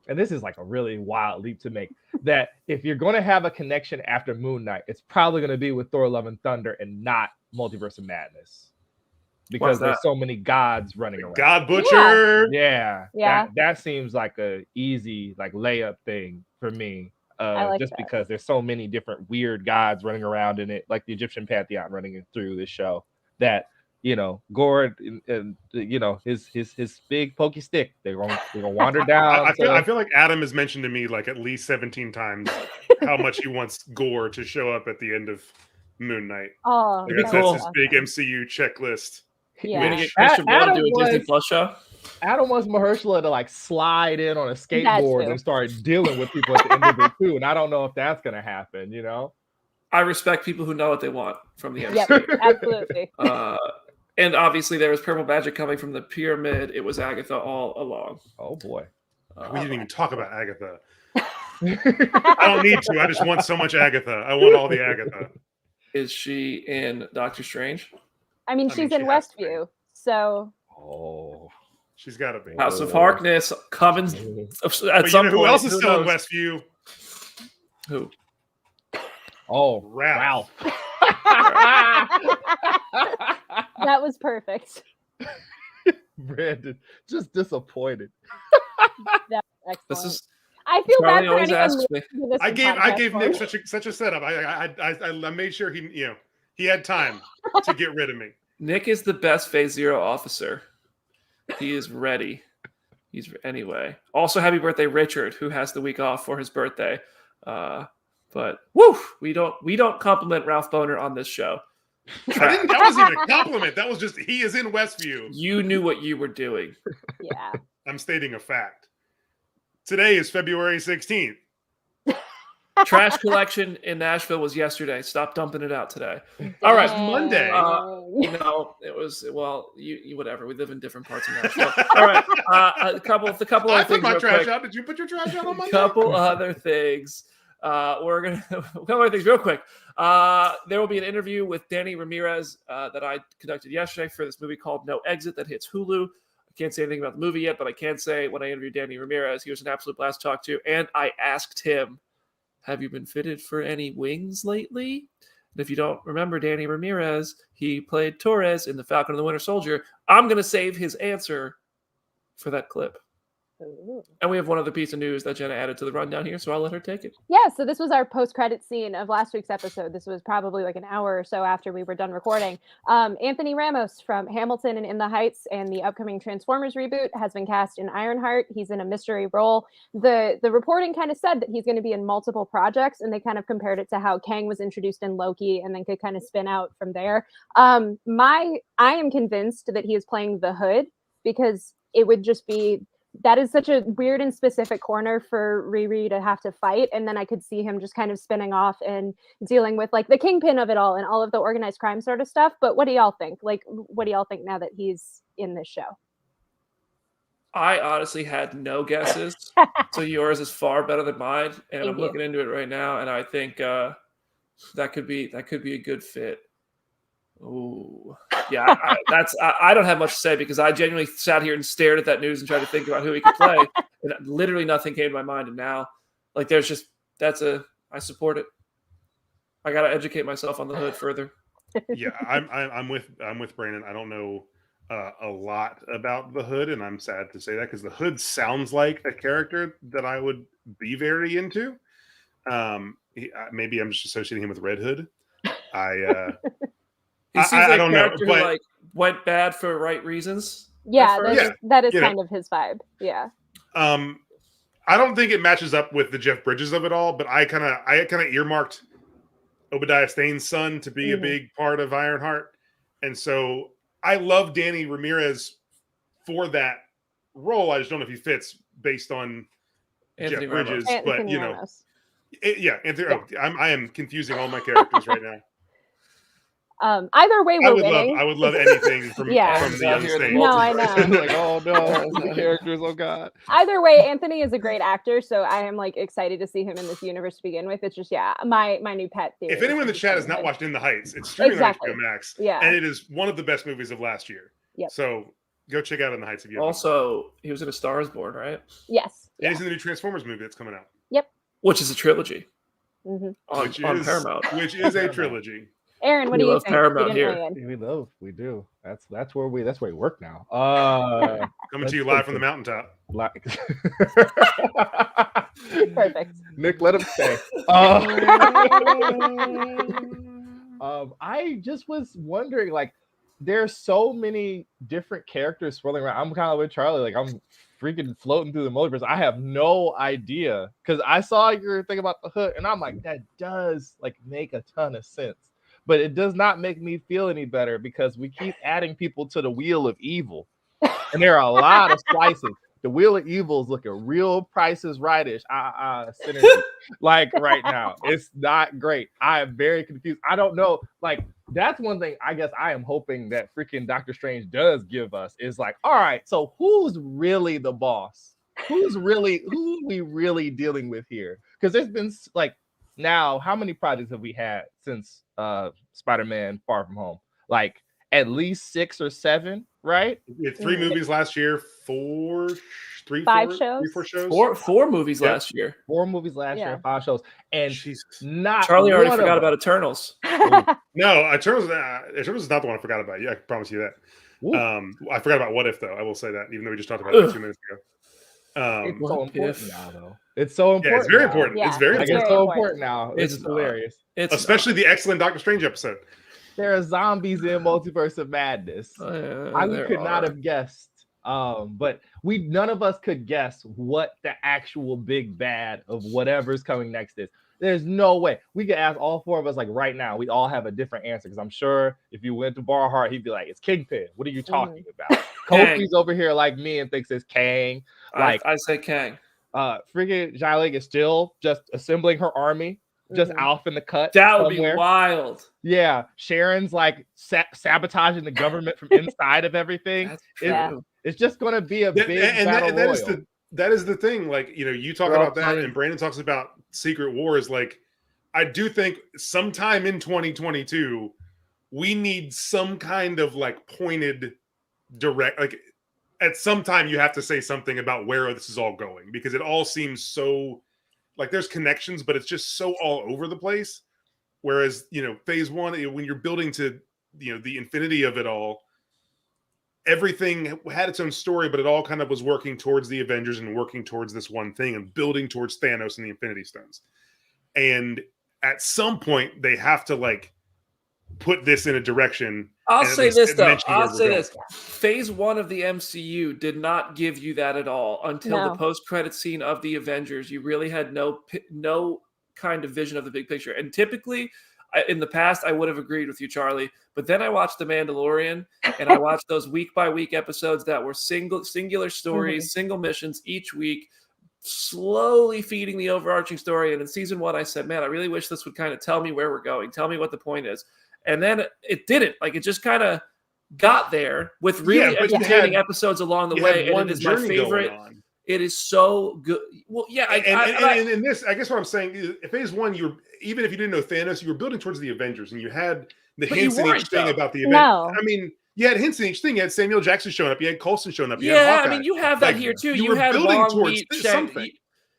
and this is like a really wild leap to make, that if you're going to have a connection after Moon Knight, it's probably going to be with Thor: Love and Thunder and not Multiverse of Madness. Because there's so many gods running around. God Butcher. Yeah. Yeah. That seems like a easy like layup thing for me. like Just that. because there's so many different weird gods running around in it, like the Egyptian pantheon running through this show, that Gord and his big pokey stick, they're gonna wander down. I feel like Adam has mentioned to me like at least 17 times how much he wants Gore to show up at the end of Moon Knight. Oh, That's his big MCU checklist. You're gonna get Christian Bale to do a Disney Plus show. Adam wants Mahershala to like slide in on a skateboard and start dealing with people at the end of it too, and I don't know if that's gonna happen. I respect people who know what they want from the MCU. Yep, absolutely. And obviously there was purple magic coming from the pyramid. It was Agatha all along. Oh boy, we didn't even talk about Agatha. I don't need to. I just want so much Agatha. I want all the Agatha. Is she in Doctor Strange? I mean, she's in Westview, so. Oh, she's got to be. House of Harkness coming at some point. Who else is still in Westview? Who? Oh, Ralph. That was perfect. Brandon, just disappointed. That's excellent. This is. I feel Charlie bad for always anyone asks me. I gave Nick such a setup. I made sure he had time to get rid of me. Nick is the best Phase Zero officer. He is ready. Anyway. Also, happy birthday, Richard, who has the week off for his birthday. But woo, we don't compliment Ralph Boner on this show. That wasn't even a compliment. That was just he is in Westview. You knew what you were doing. Yeah. I'm stating a fact. Today is February 16th. Trash collection in Nashville was yesterday. Stop dumping it out today. All right, Monday. It was you whatever. We live in different parts of Nashville. All right, a couple other things. I put my trash out. Did you put your trash out on Monday? Couple other things. A couple other things real quick. There will be an interview with Danny Ramirez that I conducted yesterday for this movie called No Exit that hits Hulu. Can't say anything about the movie yet, but I can say when I interviewed Danny Ramirez, he was an absolute blast to talk to. And I asked him, have you been fitted for any wings lately? And if you don't remember Danny Ramirez, he played Torres in The Falcon and the Winter Soldier. I'm going to save his answer for that clip. Ooh. And we have one other piece of news that Jenna added to the rundown here, so I'll let her take it. Yeah, so this was our post-credit scene of last week's episode. This was probably like an hour or so after we were done recording. Anthony Ramos from Hamilton and In the Heights and the upcoming Transformers reboot has been cast in Ironheart. He's in a mystery role. The reporting kind of said that he's going to be in multiple projects, and they kind of compared it to how Kang was introduced in Loki and then could kind of spin out from there. I am convinced that he is playing the Hood because it would just be... That is such a weird and specific corner for Riri to have to fight. And then I could see him just kind of spinning off and dealing with like the kingpin of it all and all of the organized crime sort of stuff. But what do y'all think? Like, what do y'all think now that he's in this show? I honestly had no guesses. So yours is far better than mine. And I'm looking into it right now. And I think that could be a good fit. Ooh, yeah. I don't have much to say because I genuinely sat here and stared at that news and tried to think about who he could play, and literally nothing came to my mind. And now, like, I support it. I got to educate myself on the Hood further. Yeah, I'm with Brandon. I don't know a lot about the Hood, and I'm sad to say that because the Hood sounds like a character that I would be very into. Maybe I'm just associating him with Red Hood. He seems like I don't a character know, but... who like went bad for right reasons. Yeah, that is kind of his vibe. Yeah. I don't think it matches up with the Jeff Bridges of it all, but I kind of earmarked Obadiah Stane's son to be a big part of Ironheart, and so I love Danny Ramirez for that role. I just don't know if he fits based on Anthony Jeff Bridges, Ramos. but Anthony you know, Ramos. Anthony. Yeah. I am confusing all my characters right now. Either way, we're winning. I would love anything from Yeah. from the Out young here in the state. No, I multiverse. know. Like, oh no, the characters, oh god. Either way, Anthony is a great actor, so I am like excited to see him in this universe to begin with. It's just my new pet theory. If anyone in the is chat has Ironheart. not watched In the Heights, it's streaming Exactly. on HBO Max, Yeah. and it is one of the best movies of last year. Yep. So go check out In the Heights if you haven't. Also, he was in A Star Is Born, right? Yes. And he's in the new Transformers movie that's coming out, Which is a trilogy hmm on Paramount. which is a trilogy. Aaron, what We do you love think? Paramount You didn't here. weigh in. We do. That's where we work now. Coming to you live from the mountaintop. Perfect. Nick, let him stay. I just was wondering, like, there's so many different characters swirling around. I'm kind of with Charlie, like I'm freaking floating through the multiverse. I have no idea because I saw your thing about the hood, and I'm like, that does like make a ton of sense, but it does not make me feel any better because we keep adding people to the wheel of evil, and there are a lot of slices. The wheel of evil is looking real Price is Right-ish. Synergy. Like right now, it's not great. I am very confused. I don't know. Like that's one thing I guess I am hoping that freaking Doctor Strange does give us is like, all right, so who's really the boss? Who we really dealing with here? Because there's been like now, how many projects have we had since Spider-Man Far From Home? Like at least 6 or 7, right? We had 3 movies last year, 4 shows. Four movies last year. 4 movies last year, 5 shows, and Jesus. not Charlie already one forgot of them. about Eternals. No, Eternals is not the one I forgot about. Yeah, I can promise you that. Ooh. I forgot about What If though. I will say that, even though we just talked about it 2 minutes ago. It's so What important if? now, though. It's so important. Yeah, it's very now. important. Yeah, It's very Like, important. it's so important now. It's It's not. hilarious. It's Especially the excellent Doctor Strange episode. There are zombies in Multiverse of Madness. I could not have guessed. But none of us could guess what the actual big bad of whatever's coming next is. There's no way. We could ask all 4 of us like right now. We all have a different answer because I'm sure if you went to Barhart, he'd be like, "It's Kingpin. What are you talking about?" Kofi's over here like me and thinks it's Kang. Like I say Kang. Friggin' Xialing is still just assembling her army, just off in the cut. That would somewhere. be wild. Yeah, Sharon's like sabotaging the government from inside of everything. That's true. It's just going to be a big battle royal. That is the thing. Like, you know, you talk We're all about that, playing. and Brandon talks about Secret Wars. Like, I do think sometime in 2022, we need some kind of like pointed direct, like at some time you have to say something about where this is all going, because it all seems so like there's connections, but it's just so all over the place. Whereas, you know, phase 1, when you're building to, you know, the infinity of it all, everything had its own story, but it all kind of was working towards the Avengers and working towards this one thing and building towards Thanos and the Infinity Stones. And at some point, they have to like put this in a direction. I'll say this though. mention where I'll we're say going. this. Phase 1 of the MCU did not give you that at all until the post-credit scene of the Avengers. You really had no kind of vision of the big picture. And typically, in the past, I would have agreed with you, Charlie. But then I watched The Mandalorian, and I watched those week-by-week episodes that were singular stories, single missions each week, slowly feeding the overarching story. And in season 1, I said, man, I really wish this would kind of tell me where we're going, tell me what the point is. And then it didn't. Like, it just kind of got there with really entertaining episodes along the way. And it is my favorite. It is so good. Well, yeah. And in this, I guess what I'm saying is, phase 1, even if you didn't know Thanos, you were building towards the Avengers, and you had the hints in each thing about the Avengers. No. I mean, you had hints in each thing. You had Samuel Jackson showing up. You had Coulson showing up. You yeah, had Hawkeye. I mean, you have that here too. You had building Long towards Meat, something.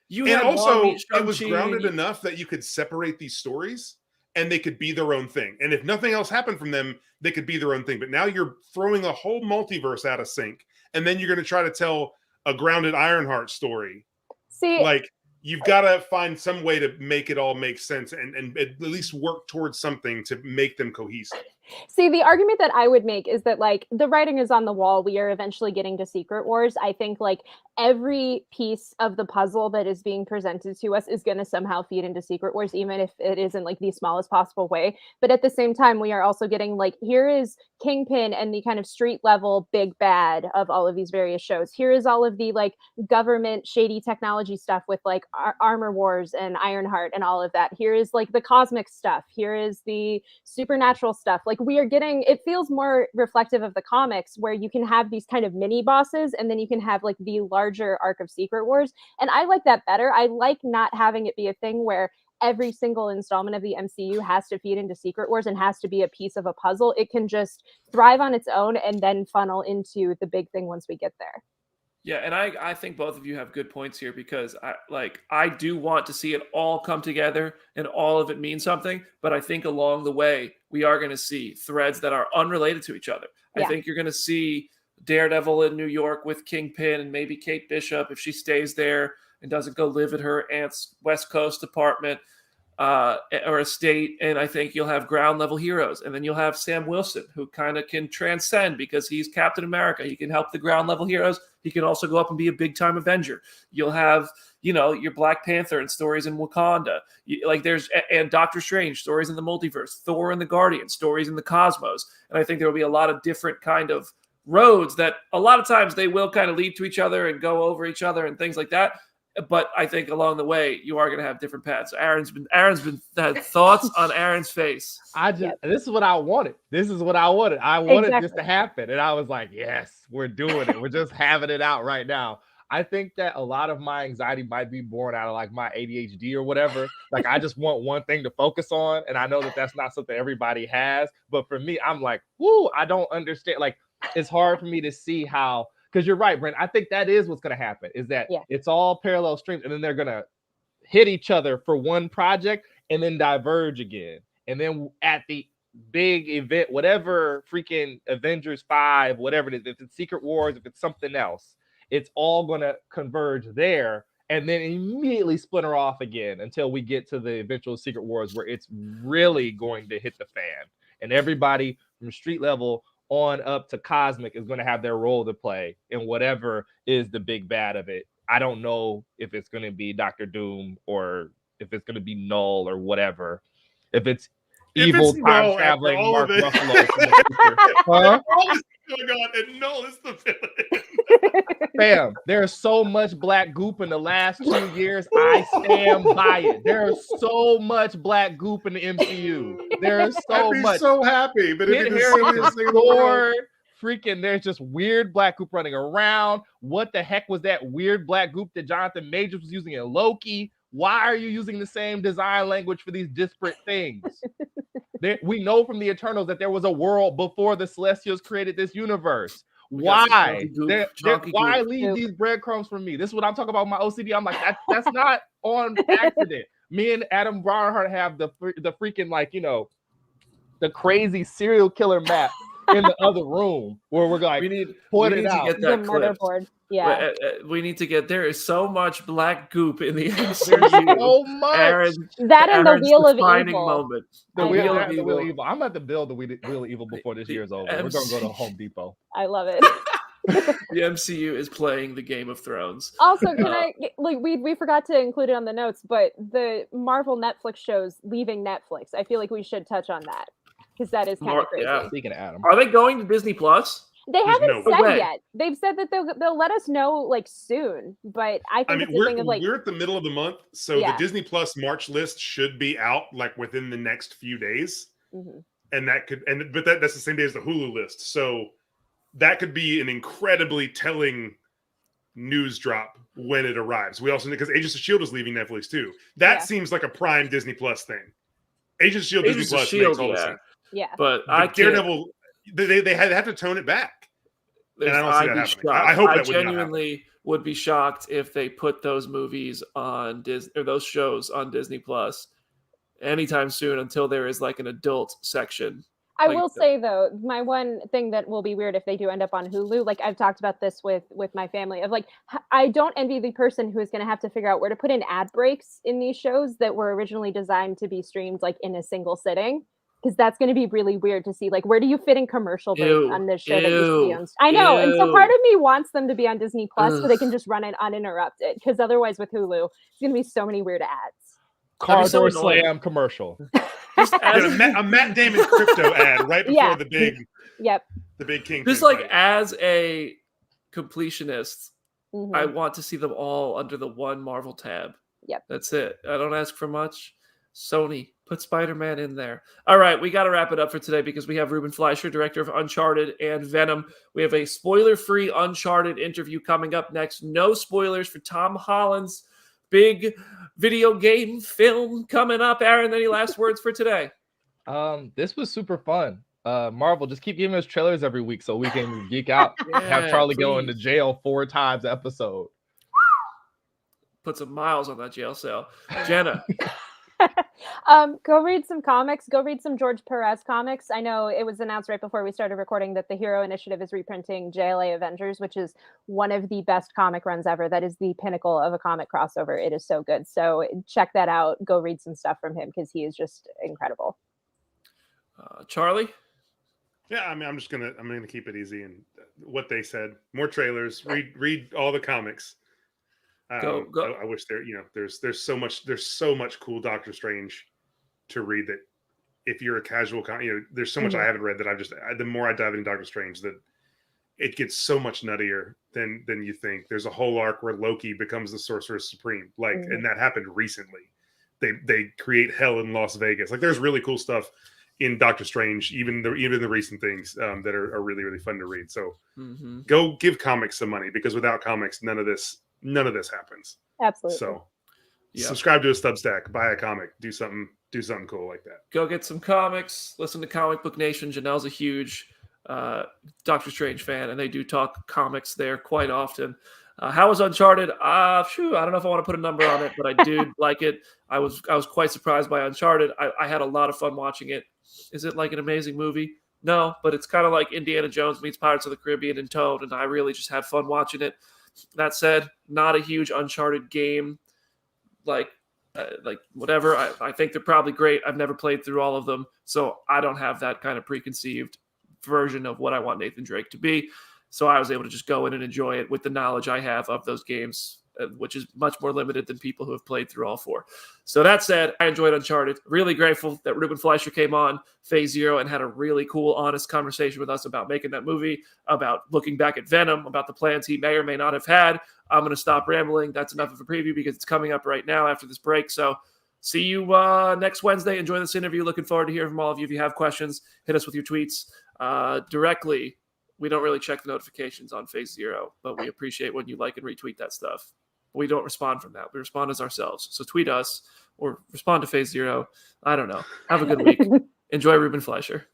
You and had also, Long Meat, it was Shang-Chi, grounded enough that you could separate these stories, and they could be their own thing. And if nothing else happened from them, they could be their own thing. But now you're throwing a whole multiverse out of sync, and then you're going to try to tell a grounded Ironheart story. See, like, you've got to find some way to make it all make sense and at least work towards something to make them cohesive. See, the argument that I would make is that, like, the writing is on the wall. We are eventually getting to Secret Wars. I think, like, every piece of the puzzle that is being presented to us is going to somehow feed into Secret Wars, even if it isn't, like, the smallest possible way. But at the same time, we are also getting, like, here is Kingpin and the kind of street level big bad of all of these various shows. Here is all of the, like, government shady technology stuff with, like, Armor Wars and Ironheart and all of that. Here is, like, the cosmic stuff. Here is the supernatural stuff. Like, Like we are getting, it feels more reflective of the comics where you can have these kind of mini bosses and then you can have like the larger arc of Secret Wars. And I like that better. I like not having it be a thing where every single installment of the MCU has to feed into Secret Wars and has to be a piece of a puzzle. It can just thrive on its own and then funnel into the big thing once we get there. Yeah, and I think both of you have good points here because I do want to see it all come together and all of it mean something, but I think along the way we are going to see threads that are unrelated to each other. Yeah. I think you're going to see Daredevil in New York with Kingpin and maybe Kate Bishop if she stays there and doesn't go live at her aunt's West Coast apartment or estate. And I think you'll have ground level heroes. And then you'll have Sam Wilson, who kind of can transcend because he's Captain America. He can help the ground level heroes. He can also go up and be a big time Avenger. You'll have, your Black Panther and stories in Wakanda. And Doctor Strange, stories in the multiverse, Thor and the Guardian, stories in the cosmos. And I think there will be a lot of different kind of roads that a lot of times they will kind of lead to each other and go over each other and things like that. But I think along the way you are going to have different paths. Aaron's been had thoughts on Aaron's face. This is what I wanted. I wanted this to happen, and I was like, yes, we're doing it. We're just having it out right now. I think that a lot of my anxiety might be born out of like my ADHD or whatever. Like I just want one thing to focus on, and I know that that's not something everybody has. But for me, I'm like, whoo, I don't understand. Like it's hard for me to see how. Because you're right, Brent. I think that is what's going to happen is that it's all parallel streams and then they're going to hit each other for one project and then diverge again. And then at the big event, whatever freaking Avengers 5, whatever it is, if it's Secret Wars, if it's something else, it's all going to converge there and then immediately splinter off again until we get to the eventual Secret Wars where it's really going to hit the fan. And everybody from street level on up to cosmic is going to have their role to play in whatever is the big bad of it. I don't know if it's going to be Doctor Doom or if it's going to be Null or whatever. If it's evil time traveling Mark Ruffalo. Huh? Going on, and Null is the villain. Bam! There's so much black goop in the last 2 years. I stand by it. There's so much black goop in the MCU. There's so much. So happy, but if freaking, there's just weird black goop running around. What the heck was that weird black goop that Jonathan Majors was using in Loki? Why are you using the same design language for these disparate things? We know from the Eternals that there was a world before the Celestials created this universe. Why? Why leave these breadcrumbs from me? This is what I'm talking about with my OCD. I'm like, that's not on accident. Me and Adam Ironheart have the freaking the crazy serial killer map in the other room where we're like, we need to get that motherboard. Yeah, we need to get. There is so much black goop in the MCU. So much. Aaron's the Wheel of Evil moment. The Wheel of Evil. I'm about to build the Wheel of Evil before this year's over. We're gonna go to Home Depot. I love it. The MCU is playing the Game of Thrones. Also, can we forgot to include it on the notes, but the Marvel Netflix shows leaving Netflix. I feel like we should touch on that because that is kind of crazy. Yeah. Speaking of Adam, are they going to Disney Plus? They haven't said yet. They've said that they'll let us know soon, but I think we're at the middle of the month, so the Disney Plus March list should be out within the next few days, and that's the same day as the Hulu list, so that could be an incredibly telling news drop when it arrives. We also, because Agents of S.H.I.E.L.D. is leaving Netflix too. That seems like a prime Disney Plus thing. Agents of S.H.I.E.L.D. Disney Plus makes all the sense. Yeah, but I Daredevil. They have to tone it back. And I don't see that happening. I hope that genuinely would be shocked if they put those movies on Disney or those shows on Disney Plus anytime soon until there is an adult section. I will say though, my one thing that will be weird if they do end up on Hulu, I've talked about this with my family of I don't envy the person who is going to have to figure out where to put in ad breaks in these shows that were originally designed to be streamed in a single sitting. Because that's going to be really weird to see. Where do you fit in commercial breaks on this show that used to be on? I know, and so part of me wants them to be on Disney Plus so they can just run it uninterrupted. Because otherwise, with Hulu, it's going to be so many weird ads. Car door slam commercial. A Matt Damon crypto ad right before the big, the big king. Just as a completionist, I want to see them all under the one Marvel tab. Yep, that's it. I don't ask for much. Sony, Put Spider-Man in there. All right, we got to wrap it up for today because we have Ruben Fleischer, director of Uncharted and Venom. We have a spoiler-free Uncharted interview coming up next. No spoilers for Tom Holland's big video game film coming up. Aaron, any last words for today? This was super fun. Marvel, just keep giving us trailers every week so we can geek out. Have Charlie go into jail 4 times episode. Put some miles on that jail cell. Jenna. Go read some comics. Go read some George Perez comics. I know it was announced right before we started recording that the Hero Initiative is reprinting JLA Avengers, which is one of the best comic runs ever. That is the pinnacle of a comic crossover. It is so good. So check that out. Go read some stuff from him because he is just incredible. Charlie? Yeah, I mean, I'm gonna keep it easy and what they said. More trailers. Read all the comics. Go. I wish there's so much cool Doctor Strange to read that if you're a casual there's so much I haven't read that the more I dive into Doctor Strange that it gets so much nuttier than you think. There's a whole arc where Loki becomes the Sorcerer Supreme, and that happened recently. They create hell in Las Vegas. Like there's really cool stuff in Doctor Strange, even the recent things that are really, really fun to read. So go give comics some money because without comics, none of this happens. Absolutely. So subscribe to a Substack, buy a comic, do something cool like that. Go get some comics, listen to Comic Book Nation. Janelle's a huge Doctor Strange fan, and they do talk comics there quite often. How was Uncharted? I don't know if I want to put a number on it, but I did like it. I was quite surprised by Uncharted. I had a lot of fun watching it. Is it like an amazing movie? No, but it's kind of like Indiana Jones meets Pirates of the Caribbean and Toad, and I really just had fun watching it. That said, not a huge Uncharted game. Like whatever. I think they're probably great. I've never played through all of them, so I don't have that kind of preconceived version of what I want Nathan Drake to be. So I was able to just go in and enjoy it with the knowledge I have of those games, which is much more limited than people who have played through all 4. So that said, I enjoyed Uncharted. Really grateful that Ruben Fleischer came on Phase Zero and had a really cool, honest conversation with us about making that movie, about looking back at Venom, about the plans he may or may not have had. I'm going to stop rambling. That's enough of a preview because it's coming up right now after this break. So see you next Wednesday. Enjoy this interview. Looking forward to hearing from all of you. If you have questions, hit us with your tweets directly. We don't really check the notifications on Phase Zero, but we appreciate when you like and retweet that stuff. We don't respond from that. We respond as ourselves. So tweet us or respond to Phase Zero. I don't know. Have a good week. Enjoy Ruben Fleischer.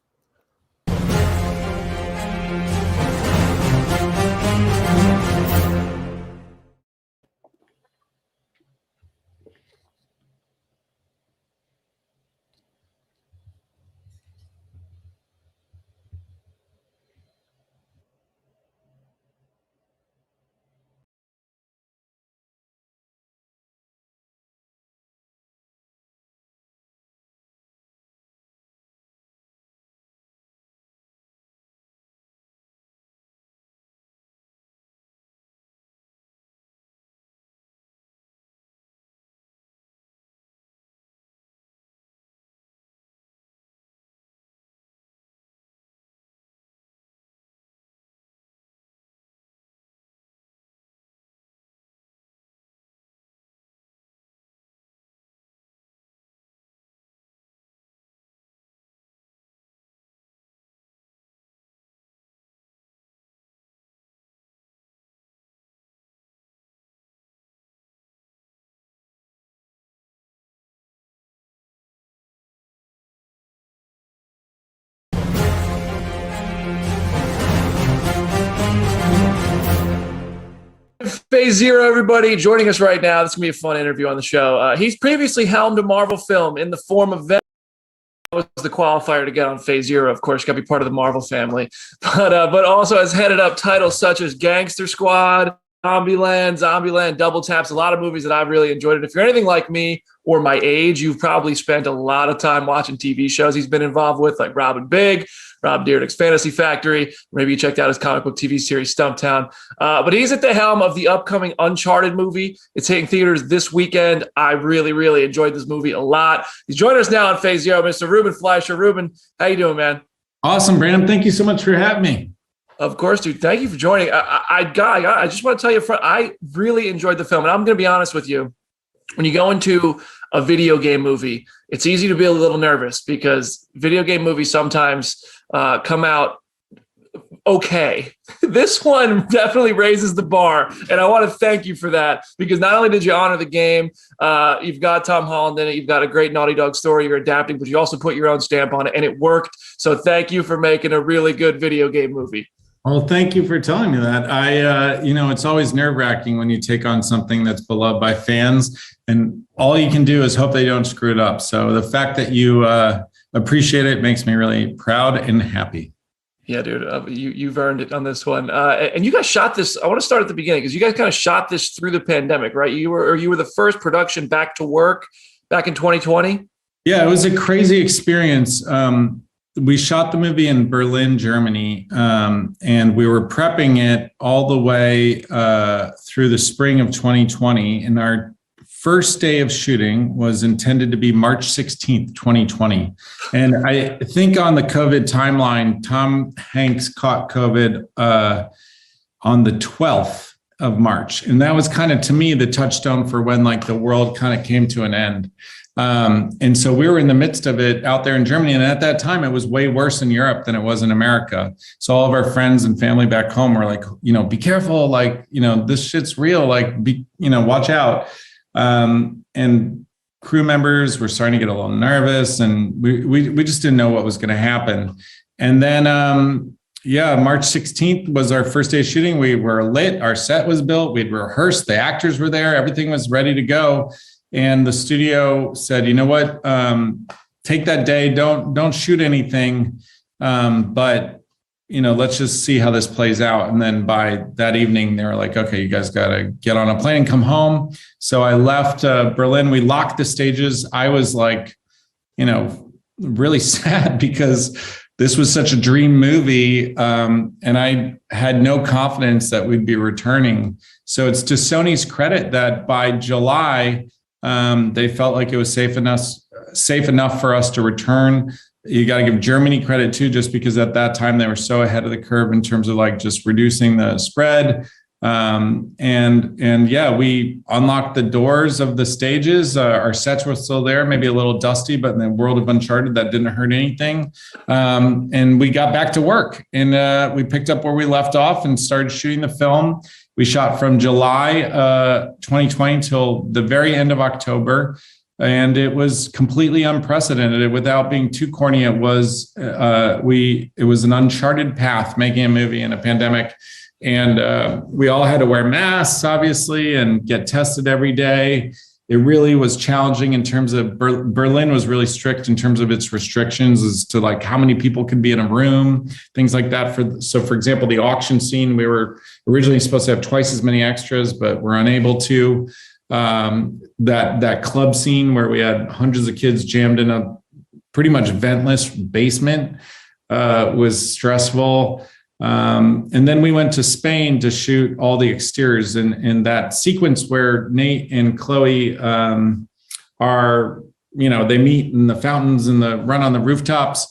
Phase Zero, everybody. Joining us right now. This is going to be a fun interview on the show. He's previously helmed a Marvel film in the form of Venom. Was the qualifier to get on Phase Zero. Of course, got to be part of the Marvel family. But also has headed up titles such as Gangster Squad, Zombieland, Double Taps, a lot of movies that I've really enjoyed. And if you're anything like me or my age, you've probably spent a lot of time watching TV shows he's been involved with, like Rob and Big, Rob Dyrdek's Fantasy Factory. Maybe you checked out his comic book TV series, Stumptown. But he's at the helm of the upcoming Uncharted movie. It's hitting theaters this weekend. I really, really enjoyed this movie a lot. He's joining us now on Phase Zero, Mr. Ruben Fleischer. Ruben, how you doing, man? Awesome, Brandon. Thank you so much for having me. Of course, dude. Thank you for joining. I just want to tell you, I really enjoyed the film. And I'm going to be honest with you. When you go into a video game movie, it's easy to be a little nervous because video game movies sometimes come out okay. This one definitely raises the bar, and I want to thank you for that, because not only did you honor the game, you've got Tom Holland in it, you've got a great Naughty Dog story you're adapting, but you also put your own stamp on it, and it worked. So thank you for making a really good video game movie. Well, thank you for telling me that. It's always nerve-wracking when you take on something that's beloved by fans, and all you can do is hope they don't screw it up. So the fact that you appreciate it makes me really proud and happy. Yeah, dude, you've earned it on this one. And you guys shot this. I want to start at the beginning, because you guys kind of shot this through the pandemic, right? You were the first production back to work back in 2020. Yeah, it was a crazy experience. We shot the movie in Berlin, Germany, and we were prepping it all the way through the spring of 2020. And our first day of shooting was intended to be March 16th, 2020. And I think on the COVID timeline, Tom Hanks caught COVID on the 12th of March. And that was kind of, to me, the touchstone for when like the world kind of came to an end. And so we were in the midst of it out there in Germany. And at that time, it was way worse in Europe than it was in America. So all of our friends and family back home were like, be careful, like, this shit's real, like, watch out. And crew members were starting to get a little nervous, and we just didn't know what was going to happen. And then, March 16th was our first day of shooting. We were lit. Our set was built. We'd rehearsed. The actors were there. Everything was ready to go. And the studio said, you know what, take that day. Don't shoot anything. But let's just see how this plays out. And then by that evening, they were like, okay, you guys got to get on a plane and come home. So I left Berlin. We locked the stages. I was like, really sad, because this was such a dream movie. And I had no confidence that we'd be returning. So it's to Sony's credit that by July, they felt like it was safe enough for us to return. You got to give Germany credit too, just because at that time they were so ahead of the curve in terms of like just reducing the spread. We unlocked the doors of the stages. Our sets were still there, maybe a little dusty, but in the world of Uncharted, that didn't hurt anything. And we got back to work, and we picked up where we left off and started shooting the film. We shot from July 2020 till the very end of October. And it was completely unprecedented. Without being too corny, it was an uncharted path making a movie in a pandemic. And we all had to wear masks, obviously, and get tested every day. It really was challenging in terms of Berlin was really strict in terms of its restrictions as to like how many people can be in a room, things like that. For example, the auction scene, we were originally supposed to have twice as many extras, but we're unable to. That club scene where we had hundreds of kids jammed in a pretty much ventless basement was stressful. And then we went to Spain to shoot all the exteriors, and that sequence where Nate and Chloe they meet in the fountains and the run on the rooftops.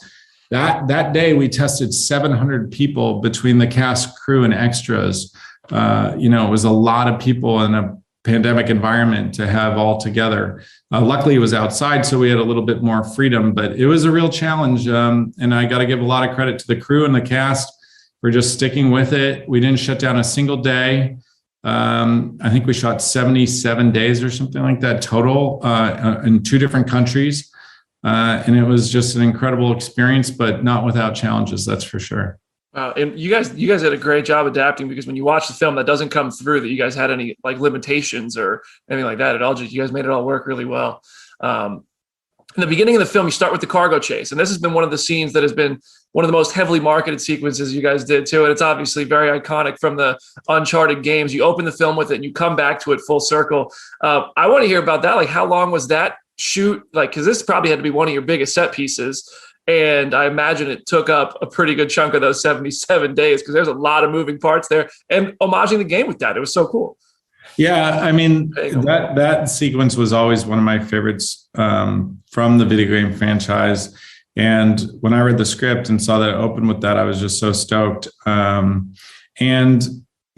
That day we tested 700 people between the cast, crew, and extras. It was a lot of people in a pandemic environment to have all together. Luckily, it was outside, so we had a little bit more freedom, but it was a real challenge. And I got to give a lot of credit to the crew and the cast for just sticking with it. We didn't shut down a single day. I think we shot 77 days or something like that total in 2 different countries. And it was just an incredible experience, but not without challenges, that's for sure. And you guys did a great job adapting, because when you watch the film, that doesn't come through that you guys had any like limitations or anything like that. You guys made it all work really well. In the beginning of the film, you start with the cargo chase, and this has been one of the scenes that has been one of the most heavily marketed sequences you guys did too. And it's obviously very iconic from the Uncharted games. You open the film with it and you come back to it full circle. I want to hear about that. Like, how long was that shoot? Like, because this probably had to be one of your biggest set pieces. And I imagine it took up a pretty good chunk of those 77 days, because there's a lot of moving parts there, and homaging the game with that. It was so cool. Yeah, I mean, that sequence was always one of my favorites from the video game franchise. And when I read the script and saw that it opened with that, I was just so stoked. And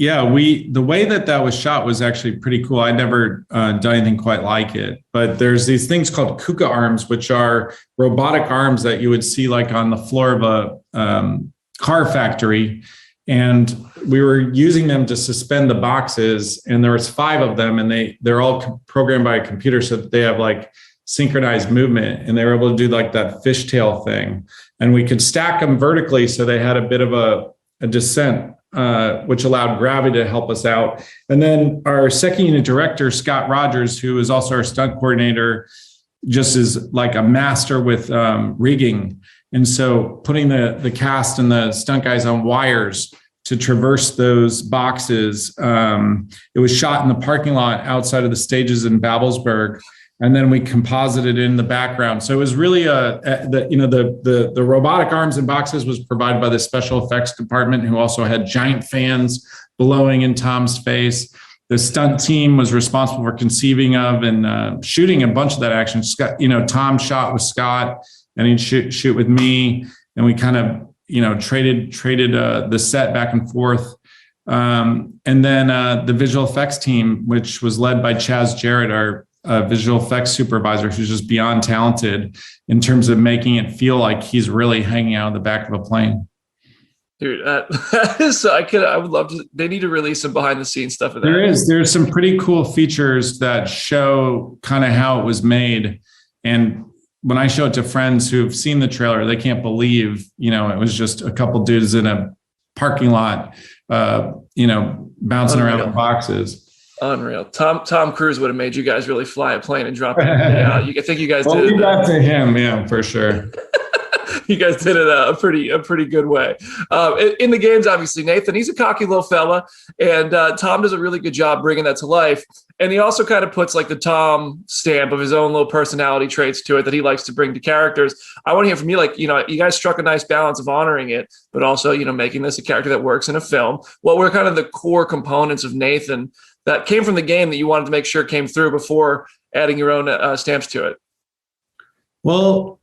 Yeah, the way that was shot was actually pretty cool. I'd never done anything quite like it. But there's these things called KUKA arms, which are robotic arms that you would see like on the floor of a car factory. And we were using them to suspend the boxes, and there was 5 of them, and they're all programmed by a computer so that they have like synchronized movement, and they were able to do like that fishtail thing. And we could stack them vertically so they had a bit of a descent, which allowed gravity to help us out. And then our second unit director, Scott Rogers, who is also our stunt coordinator, just is like a master with rigging. And so putting the cast and the stunt guys on wires to traverse those boxes. It was shot in the parking lot outside of the stages in Babelsberg. And then we composited in the background. So it was really the robotic arms and boxes was provided by the special effects department, who also had giant fans blowing in Tom's face. The stunt team was responsible for conceiving of and shooting a bunch of that action. Scott, Tom shot with Scott, and he'd shoot with me, and we kind of traded the set back and forth. And then the visual effects team, which was led by Chaz Jarrett, our visual effects supervisor, who's just beyond talented in terms of making it feel like he's really hanging out of the back of a plane. Dude, that is, I would love to. They need to release some behind the scenes stuff of that. There's some pretty cool features that show kind of how it was made. And when I show it to friends who've seen the trailer, they can't believe, it was just a couple dudes in a parking lot, bouncing around in boxes. Unreal. Tom Cruise would have made you guys really fly a plane and drop it. Yeah, I think you guys did. Leave that to him, yeah, for sure. You guys did it a pretty good way. In the games, obviously, Nathan, he's a cocky little fella, and Tom does a really good job bringing that to life. And he also kind of puts like the Tom stamp of his own little personality traits to it that he likes to bring to characters. I want to hear from you, like, you guys struck a nice balance of honoring it, but also, making this a character that works in a film. What were kind of the core components of Nathan that came from the game that you wanted to make sure came through before adding your own stamps to it? Well,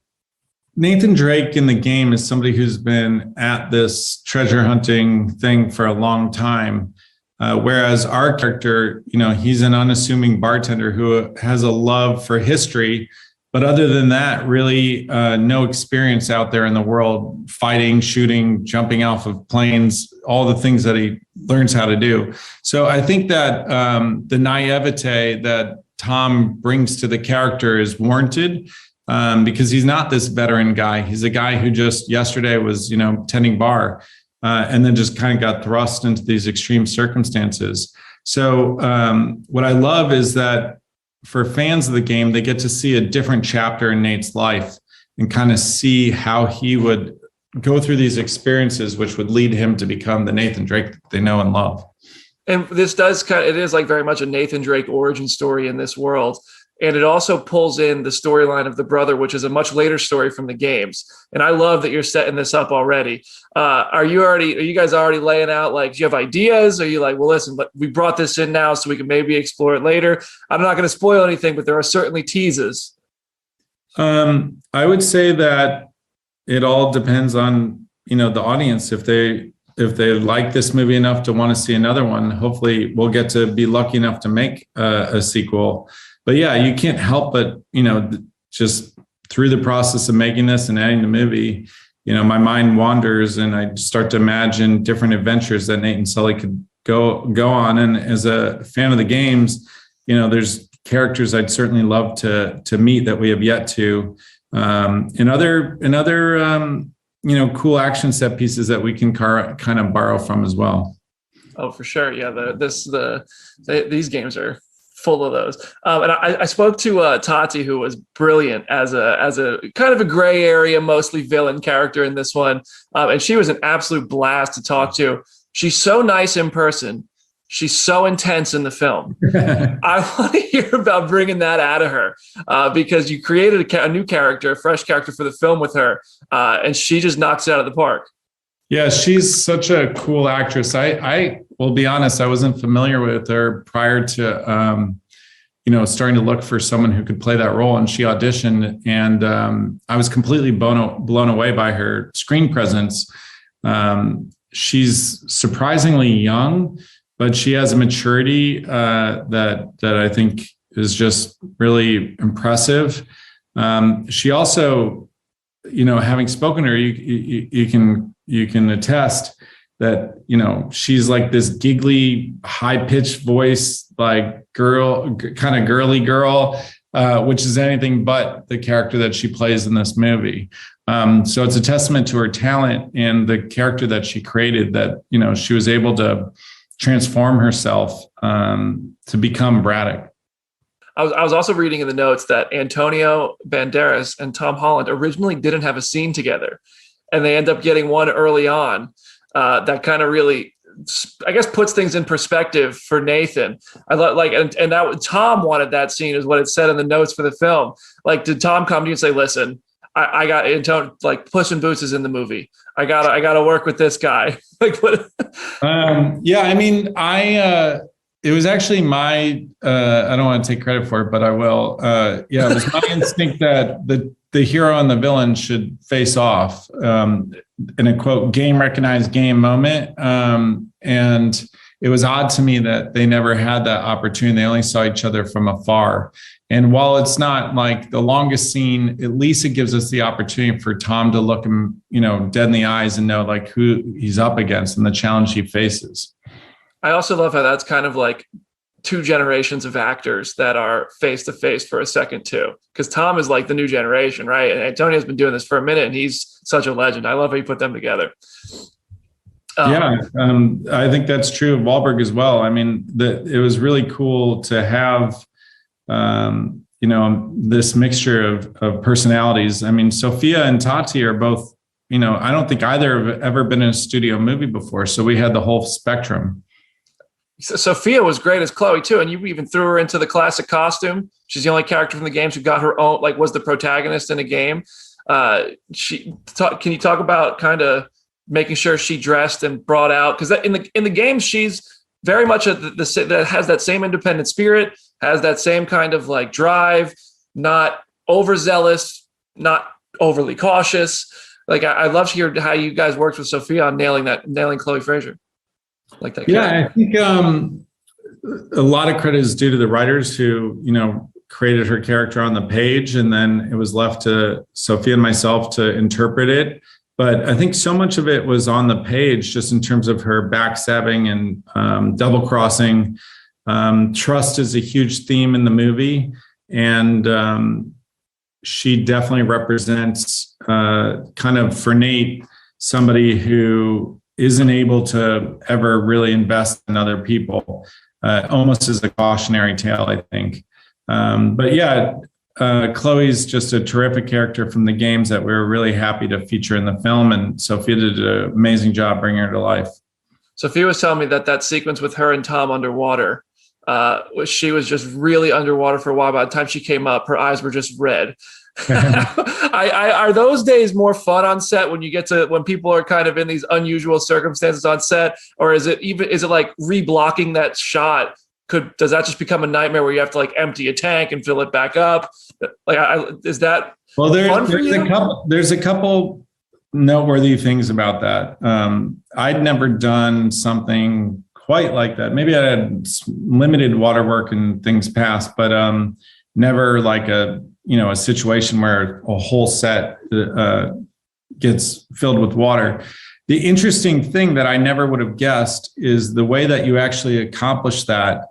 Nathan Drake in the game is somebody who's been at this treasure hunting thing for a long time. Whereas our character, he's an unassuming bartender who has a love for history, but other than that, really no experience out there in the world, fighting, shooting, jumping off of planes, all the things that he learns how to do. So I think that the naivete that Tom brings to the character is warranted. Because he's not this veteran guy. He's a guy who just yesterday was, tending bar and then just kind of got thrust into these extreme circumstances. So what I love is that for fans of the game, they get to see a different chapter in Nate's life and kind of see how he would go through these experiences, which would lead him to become the Nathan Drake that they know and love. And this it is like very much a Nathan Drake origin story in this world. And it also pulls in the storyline of the brother, which is a much later story from the games. And I love that you're setting this up already. Are you guys already laying out, like, do you have ideas? Are you like, well, listen, but we brought this in now so we can maybe explore it later? I'm not going to spoil anything, but there are certainly teases. I would say that it all depends on, the audience. If they like this movie enough to want to see another one, hopefully we'll get to be lucky enough to make a sequel. But yeah, you can't help but, just through the process of making this and adding the movie, my mind wanders and I start to imagine different adventures that Nate and Sully could go on. And as a fan of the games, there's characters I'd certainly love to meet that we have yet to, and other cool action set pieces that we can kind of borrow from as well. Oh, for sure. Yeah. These games are full of those. And I spoke to Tati, who was brilliant as a kind of a gray area, mostly villain character in this one. And she was an absolute blast to talk to. She's so nice in person. She's so intense in the film. I want to hear about bringing that out of her because you created a new character, a fresh character for the film with her. And she just knocks it out of the park. Yeah, she's such a cool actress. I will be honest, I wasn't familiar with her prior to, starting to look for someone who could play that role. And she auditioned, and I was completely blown away by her screen presence. She's surprisingly young, but she has a maturity that I think is just really impressive. She also, having spoken to her, you can attest that, she's like this giggly, high-pitched voice, like kind of girly girl, which is anything but the character that she plays in this movie. So it's a testament to her talent and the character that she created that, she was able to transform herself to become Braddock. I was also reading in the notes that Antonio Banderas and Tom Holland originally didn't have a scene together, and they end up getting one early on. That kind of really, I guess, puts things in perspective for Nathan. I like, and that Tom wanted that scene, is what it said in the notes for the film. Like, did Tom come to you and say, "Listen, I got Antonio, like Puss in Boots is in the movie. I gotta work with this guy." Like, what? Yeah, I mean, it was actually my, I don't want to take credit for it, but I will. Yeah, it was my instinct that the hero and the villain should face off in a quote, game recognized game moment. And it was odd to me that they never had that opportunity. They only saw each other from afar. And while it's not like the longest scene, at least it gives us the opportunity for Tom to look him, dead in the eyes and know like who he's up against and the challenge he faces. I also love how that's kind of like two generations of actors that are face to face for a second too, because Tom is like the new generation, right? And Antonio's been doing this for a minute, and he's such a legend. I love how you put them together. I think that's true of Wahlberg as well. I mean, it was really cool to have, this mixture of personalities. I mean, Sophia and Tati are both, I don't think either have ever been in a studio movie before. So we had the whole spectrum. Sophia was great as Chloe too, and you even threw her into the classic costume. She's the only character from the games who got her own, like was the protagonist in a game. Can you talk about kind of making sure she dressed and brought out, because in the games she's very much that has that same independent spirit, has that same kind of like drive, not overzealous, not overly cautious. Like I love to hear how you guys worked with Sophia on nailing Chloe Fraser. Like that. Yeah, I think a lot of credit is due to the writers who, created her character on the page, and then it was left to Sophia and myself to interpret it. But I think so much of it was on the page, just in terms of her backstabbing and double crossing. Trust is a huge theme in the movie, and she definitely represents kind of for Nate, somebody who isn't able to ever really invest in other people, almost as a cautionary tale, I think. But yeah, Chloe's just a terrific character from the games that we were really happy to feature in the film, and Sophia did an amazing job bringing her to life. Sophia was telling me that sequence with her and Tom underwater, she was just really underwater for a while. By the time she came up, her eyes were just red. Are those days more fun on set when people are kind of in these unusual circumstances on set, or is it like reblocking that shot? Does that just become a nightmare where you have to like empty a tank and fill it back up? Like, is that fun for you? There's a couple noteworthy things about that. I'd never done something quite like that. Maybe I had limited water work and things past, but never like a situation where a whole set gets filled with water. The interesting thing that I never would have guessed is the way that you actually accomplish that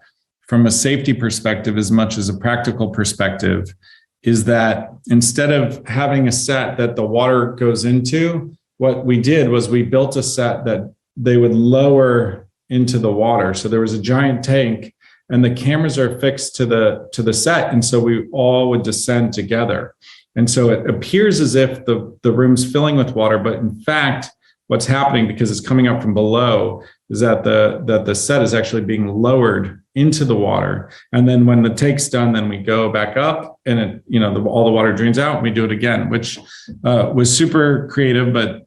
from a safety perspective, as much as a practical perspective, is that instead of having a set that the water goes into, what we did was we built a set that they would lower into the water. So there was a giant tank, and the cameras are fixed to the set. And so we all would descend together. And so it appears as if the room's filling with water, but in fact, what's happening, because it's coming up from below, is that the set is actually being lowered into the water. And then when the take's done, then we go back up, and all the water drains out, and we do it again, which was super creative, but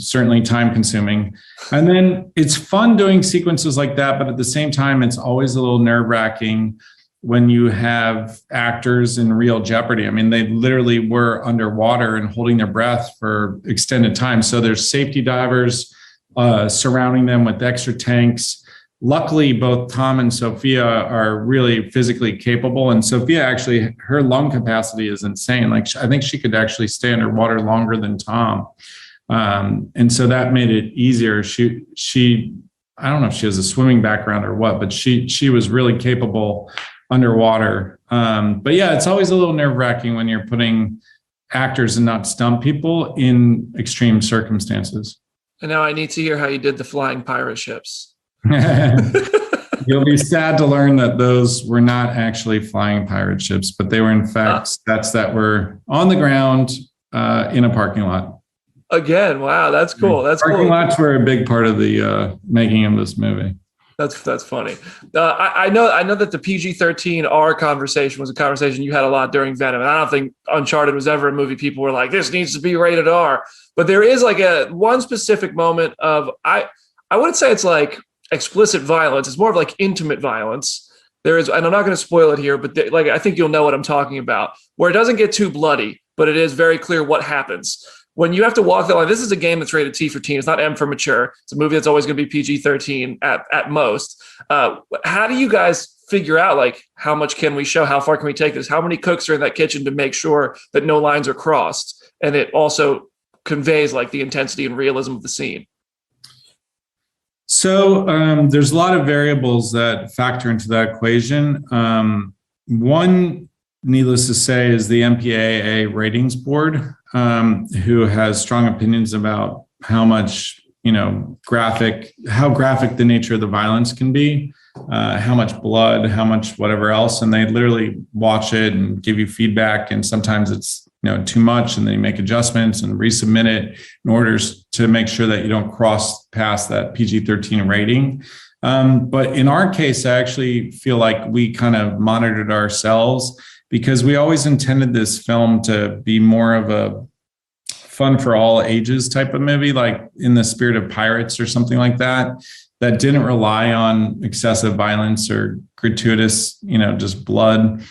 certainly time consuming. And then it's fun doing sequences like that, but at the same time, it's always a little nerve wracking when you have actors in real jeopardy. I mean, they literally were underwater and holding their breath for extended time. So there's safety divers surrounding them with extra tanks. luckily, both Tom and Sophia are really physically capable. And Sophia actually, her lung capacity is insane. Like I think she could actually stay underwater longer than Tom. And so that made it easier. She, I don't know if she has a swimming background or what, but she was really capable underwater. But yeah, it's always a little nerve-wracking when you're putting actors and not stunt people in extreme circumstances. And now I need to hear how you did the flying pirate ships. You'll be sad to learn that those were not actually flying pirate ships, but they were in fact sets that were on the ground in a parking lot. Again, wow, that's cool. That's parking cool. lots were a big part of the making of this movie. That's funny. I know that the PG-13 R conversation was a conversation you had a lot during Venom. And I don't think Uncharted was ever a movie people were like, this needs to be rated R. But there is like one specific moment of I wouldn't say it's like explicit violence. It's more of like intimate violence. There is, and I'm not going to spoil it here, but like I think you'll know what I'm talking about, where it doesn't get too bloody, but it is very clear what happens. When you have to walk the line, this is a game that's rated T for teen. It's not M for mature. It's a movie that's always going to be PG-13 at most. How do you guys figure out like how much can we show? How far can we take this? How many cooks are in that kitchen to make sure that no lines are crossed? And it also conveys like the intensity and realism of the scene. So there's a lot of variables that factor into that equation. One, needless to say, is the MPAA ratings board, who has strong opinions about how much, how graphic the nature of the violence can be, how much blood, how much whatever else. And they literally watch it and give you feedback. And sometimes it's, too much, and then you make adjustments and resubmit it in order to make sure that you don't cross past that PG-13 rating. But in our case, I actually feel like we kind of monitored ourselves because we always intended this film to be more of a fun for all ages type of movie, like in the spirit of Pirates or something like that didn't rely on excessive violence or gratuitous, just bloodshed.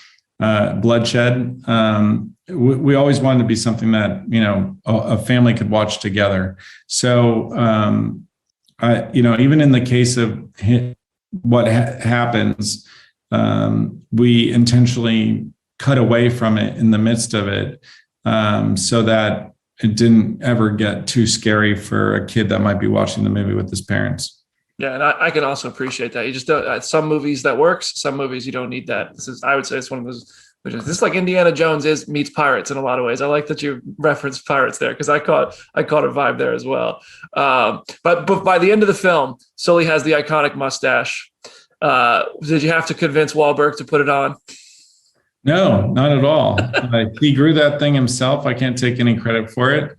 We always wanted to be something that, a family could watch together. So, even in the case of what happens, we intentionally cut away from it in the midst of it, so that it didn't ever get too scary for a kid that might be watching the movie with his parents. Yeah, and I can also appreciate that. You just don't. Some movies that works, some movies you don't need that. I would say it's one of those. This is like Indiana Jones meets Pirates in a lot of ways. I like that you referenced Pirates there because I caught a vibe there as well. But by the end of the film, Sully has the iconic mustache. Did you have to convince Wahlberg to put it on? No, not at all. He grew that thing himself. I can't take any credit for it.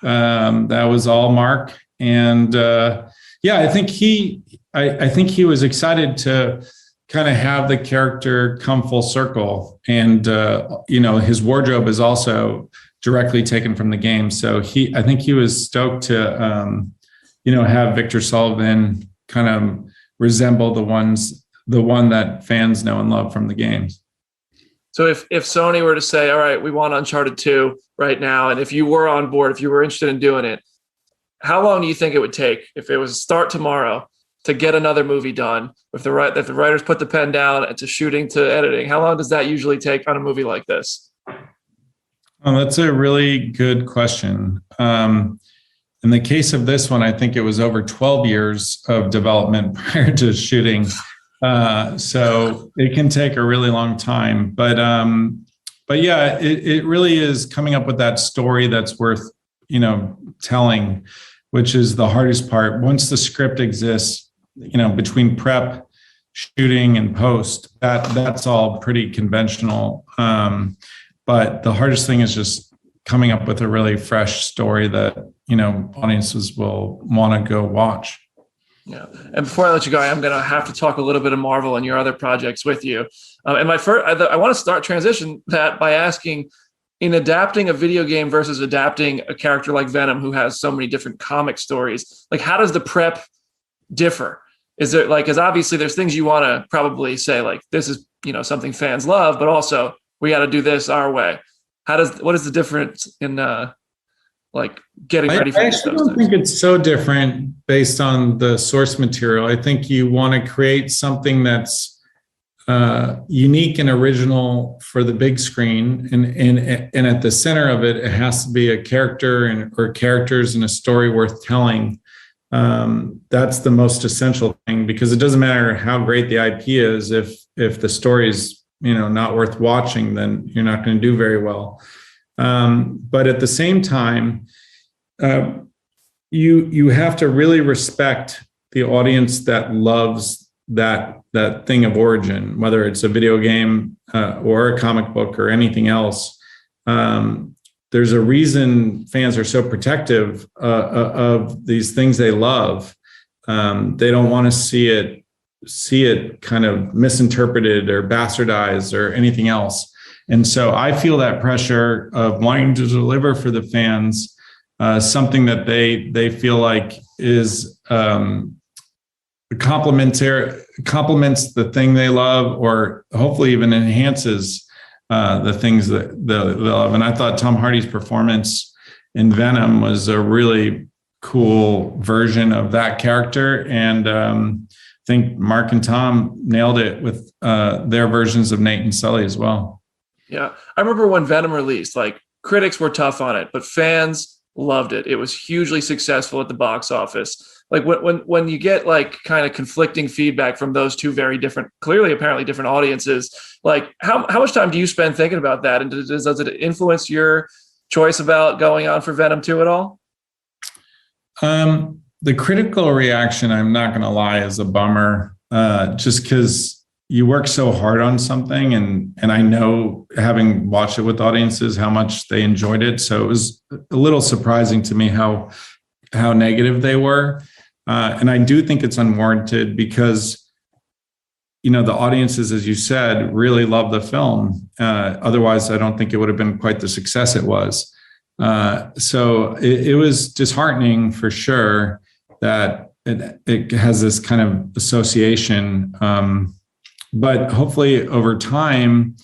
That was all Mark. And I think he was excited to kind of have the character come full circle. And, his wardrobe is also directly taken from the game. So I think he was stoked to, have Victor Sullivan kind of resemble the one that fans know and love from the games. So if Sony were to say, all right, we want Uncharted 2 right now, and if you were on board, if you were interested in doing it, how long do you think it would take if it was start tomorrow to get another movie done? If the writers put the pen down to shooting to editing, how long does that usually take on a movie like this? Oh, that's a really good question. In the case of this one, I think it was over 12 years of development prior to shooting. So it can take a really long time, but yeah, it really is coming up with that story that's worth, telling, which is the hardest part. Once the script exists, between prep, shooting, and post, that's all pretty conventional. But the hardest thing is just coming up with a really fresh story that, audiences will want to go watch. Yeah. And before I let you go, I'm going to have to talk a little bit of Marvel and your other projects with you. And I want to transition that by asking, in adapting a video game versus adapting a character like Venom, who has so many different comic stories, like how does the prep differ? Is there because obviously there's things you want to probably say, like, this is, something fans love, but also we got to do this our way. What is the difference in like getting ready for I these actually don't think it's so different based on the source material. I think you want to create something that's unique and original for the big screen, and at the center of it, it has to be a character or characters and a story worth telling. That's the most essential thing, because it doesn't matter how great the IP is if the story is not worth watching, then you're not going to do very well. But at the same time, you have to really respect the audience that loves that thing of origin, whether it's a video game or a comic book or anything else. There's a reason fans are so protective of these things they love. They don't want to see it kind of misinterpreted or bastardized or anything else. And so I feel that pressure of wanting to deliver for the fans something that they feel like is complements the thing they love, or hopefully even enhances the things that they love. And I thought Tom Hardy's performance in Venom was a really cool version of that character. And I think Mark and Tom nailed it with their versions of Nate and Sully as well. Yeah. I remember when Venom released, like, critics were tough on it, but fans loved it. It was hugely successful at the box office. Like when you get like kind of conflicting feedback from those two very different, clearly apparently different audiences, like how much time do you spend thinking about that? And does it influence your choice about going on for Venom 2 at all? The critical reaction, I'm not going to lie, is a bummer, just because you work so hard on something, and I know, having watched it with audiences, how much they enjoyed it. So it was a little surprising to me how negative they were. And I do think it's unwarranted, because, the audiences, as you said, really love the film. Otherwise, I don't think it would have been quite the success it was. So it was disheartening for sure that it has this kind of association. But hopefully over time,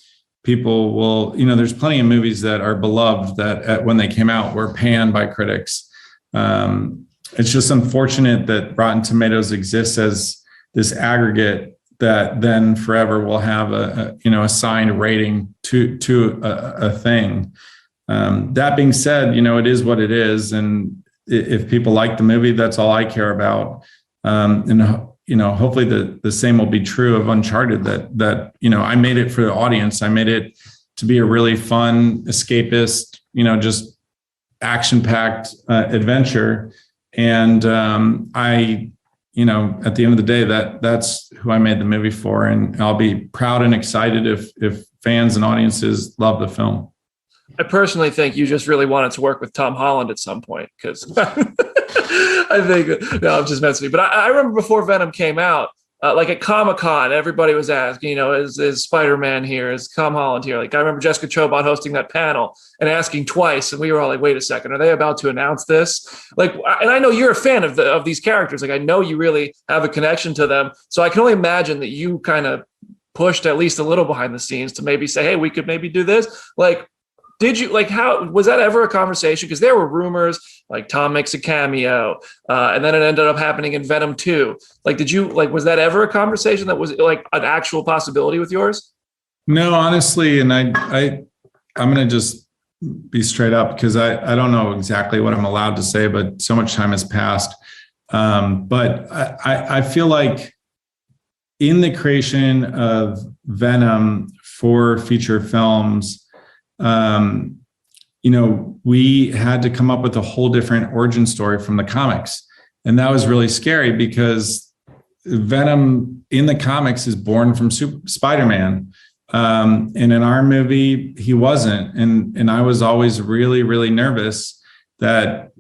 people will, there's plenty of movies that are beloved that when they came out were panned by critics. It's just unfortunate that Rotten Tomatoes exists as this aggregate that then forever will have a assigned rating to a thing. That being said, it is what it is. And if people like the movie, that's all I care about. And hopefully the same will be true of Uncharted, that I made it for the audience. I made it to be a really fun, escapist, just action-packed adventure. And at the end of the day, that's who I made the movie for. And I'll be proud and excited if fans and audiences love the film. I personally think you just really wanted to work with Tom Holland at some point, because I think, no, I'm just messing with you. But I remember before Venom came out, like at Comic-Con, everybody was asking, is Spider-Man here? Is Tom Holland here? Like, I remember Jessica Chobot hosting that panel and asking twice, and we were all like, wait a second, are they about to announce this? Like, and I know you're a fan of these characters. Like, I know you really have a connection to them. So I can only imagine that you kind of pushed at least a little behind the scenes to maybe say, hey, we could maybe do this. Like, did you, like, how was that ever a conversation? Because there were rumors like Tom makes a cameo, and then it ended up happening in Venom 2. Like, was that ever a conversation that was like an actual possibility with yours? No, honestly. And I'm going to just be straight up, because I don't know exactly what I'm allowed to say, but so much time has passed. But I feel like in the creation of Venom for feature films, we had to come up with a whole different origin story from the comics. And that was really scary, because Venom in the comics is born from Spider-Man. And in our movie, he wasn't. And I was always really, really nervous that,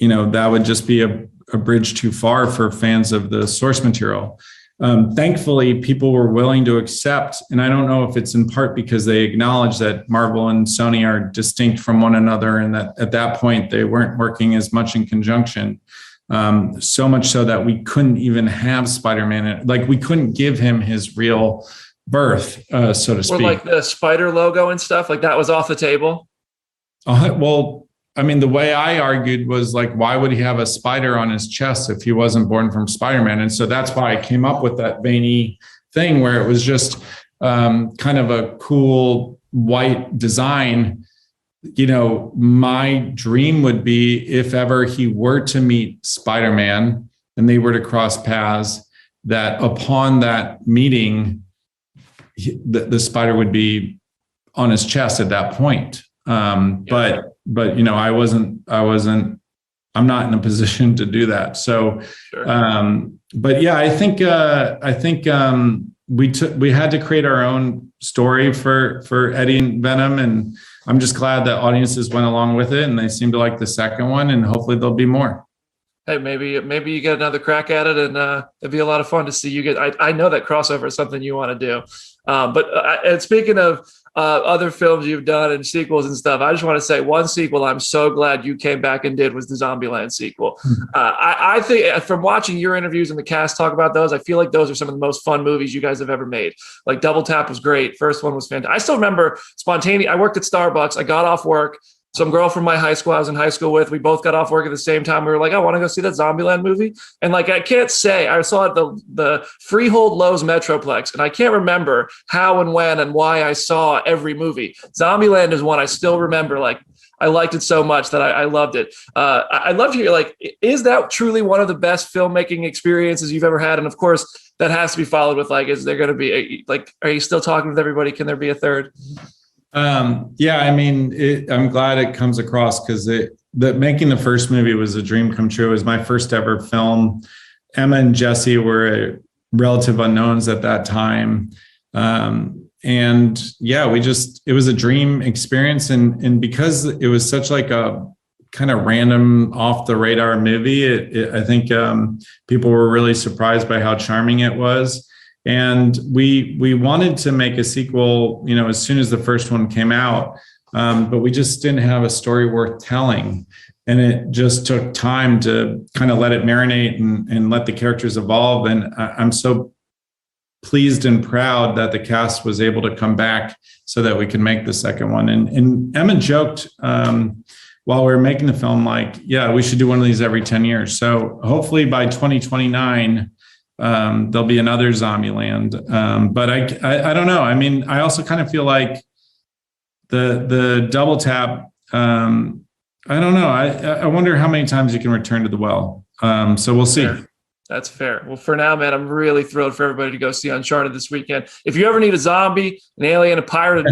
that would just be a bridge too far for fans of the source material. Thankfully, people were willing to accept, and I don't know if it's in part because they acknowledge that Marvel and Sony are distinct from one another, and that at that point they weren't working as much in conjunction. So much so that we couldn't even have Spider-Man, like we couldn't give him his real birth, so to speak. Or like the spider logo and stuff, like that was off the table. Well, I mean, the way I argued was like, why would he have a spider on his chest if he wasn't born from Spider-Man? And so that's why I came up with that veiny thing where it was just kind of a cool white design. You know, my dream would be if ever he were to meet Spider-Man and they were to cross paths, that upon that meeting, the spider would be on his chest at that point. But you know, I'm not in a position to do that. So, sure. But yeah, I think we had to create our own story for Eddie and Venom, and I'm just glad that audiences went along with it and they seem to like the second one, and hopefully there'll be more. Hey, maybe you get another crack at it, and it'd be a lot of fun to see you get. I know that crossover is something you want to do. And speaking of other films you've done and sequels and stuff, I just want to say one sequel I'm so glad you came back and did was the Zombieland sequel. I think from watching your interviews and the cast talk about those, I feel like those are some of the most fun movies you guys have ever made. Like Double Tap was great. First one was fantastic. I still remember spontaneous. I worked at Starbucks. I got off work. Some girl from my high school I was in high school with, we both got off work at the same time. We were like, I want to go see that Zombieland movie. And like, I can't say, I saw it at the Freehold Lowe's Metroplex, and I can't remember how and when and why I saw every movie. Zombieland is one I still remember. Like, I liked it so much that I loved it. I'd love to hear, like, is that truly one of the best filmmaking experiences you've ever had? And of course, that has to be followed with, like, is there going to be, are you still talking with everybody? Can there be a third? Yeah, I mean, I'm glad it comes across because making the first movie was a dream come true. It was my first ever film. Emma and Jesse were relative unknowns at that time. And yeah, it was a dream experience. And because it was such like a kind of random off the radar movie, I think people were really surprised by how charming it was. And we wanted to make a sequel, you know, as soon as the first one came out, but we just didn't have a story worth telling. And it just took time to kind of let it marinate and let the characters evolve. And I'm so pleased and proud that the cast was able to come back so that we could make the second one. And Emma joked while we were making the film, like, yeah, we should do one of these every 10 years. So hopefully by 2029, there'll be another Zombieland. But I don't know. I mean, I also kind of feel like the Double Tap, I don't know. I wonder how many times you can return to the well. So we'll see. Fair. That's fair. Well, for now, man, I'm really thrilled for everybody to go see Uncharted this weekend. If you ever need a zombie, an alien, a pirate,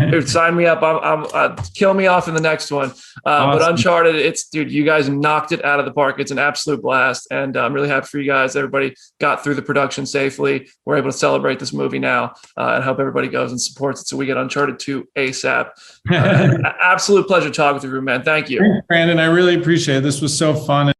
dude, sign me up. I'm kill me off in the next one. Awesome. But Uncharted, dude, you guys knocked it out of the park. It's an absolute blast, and I'm really happy for you guys. Everybody got through the production safely. We're able to celebrate this movie now, and hope everybody goes and supports it so we get Uncharted 2 ASAP. Absolute pleasure talking with you, man. Thank you, Thanks, Brandon. I really appreciate it. This was so fun.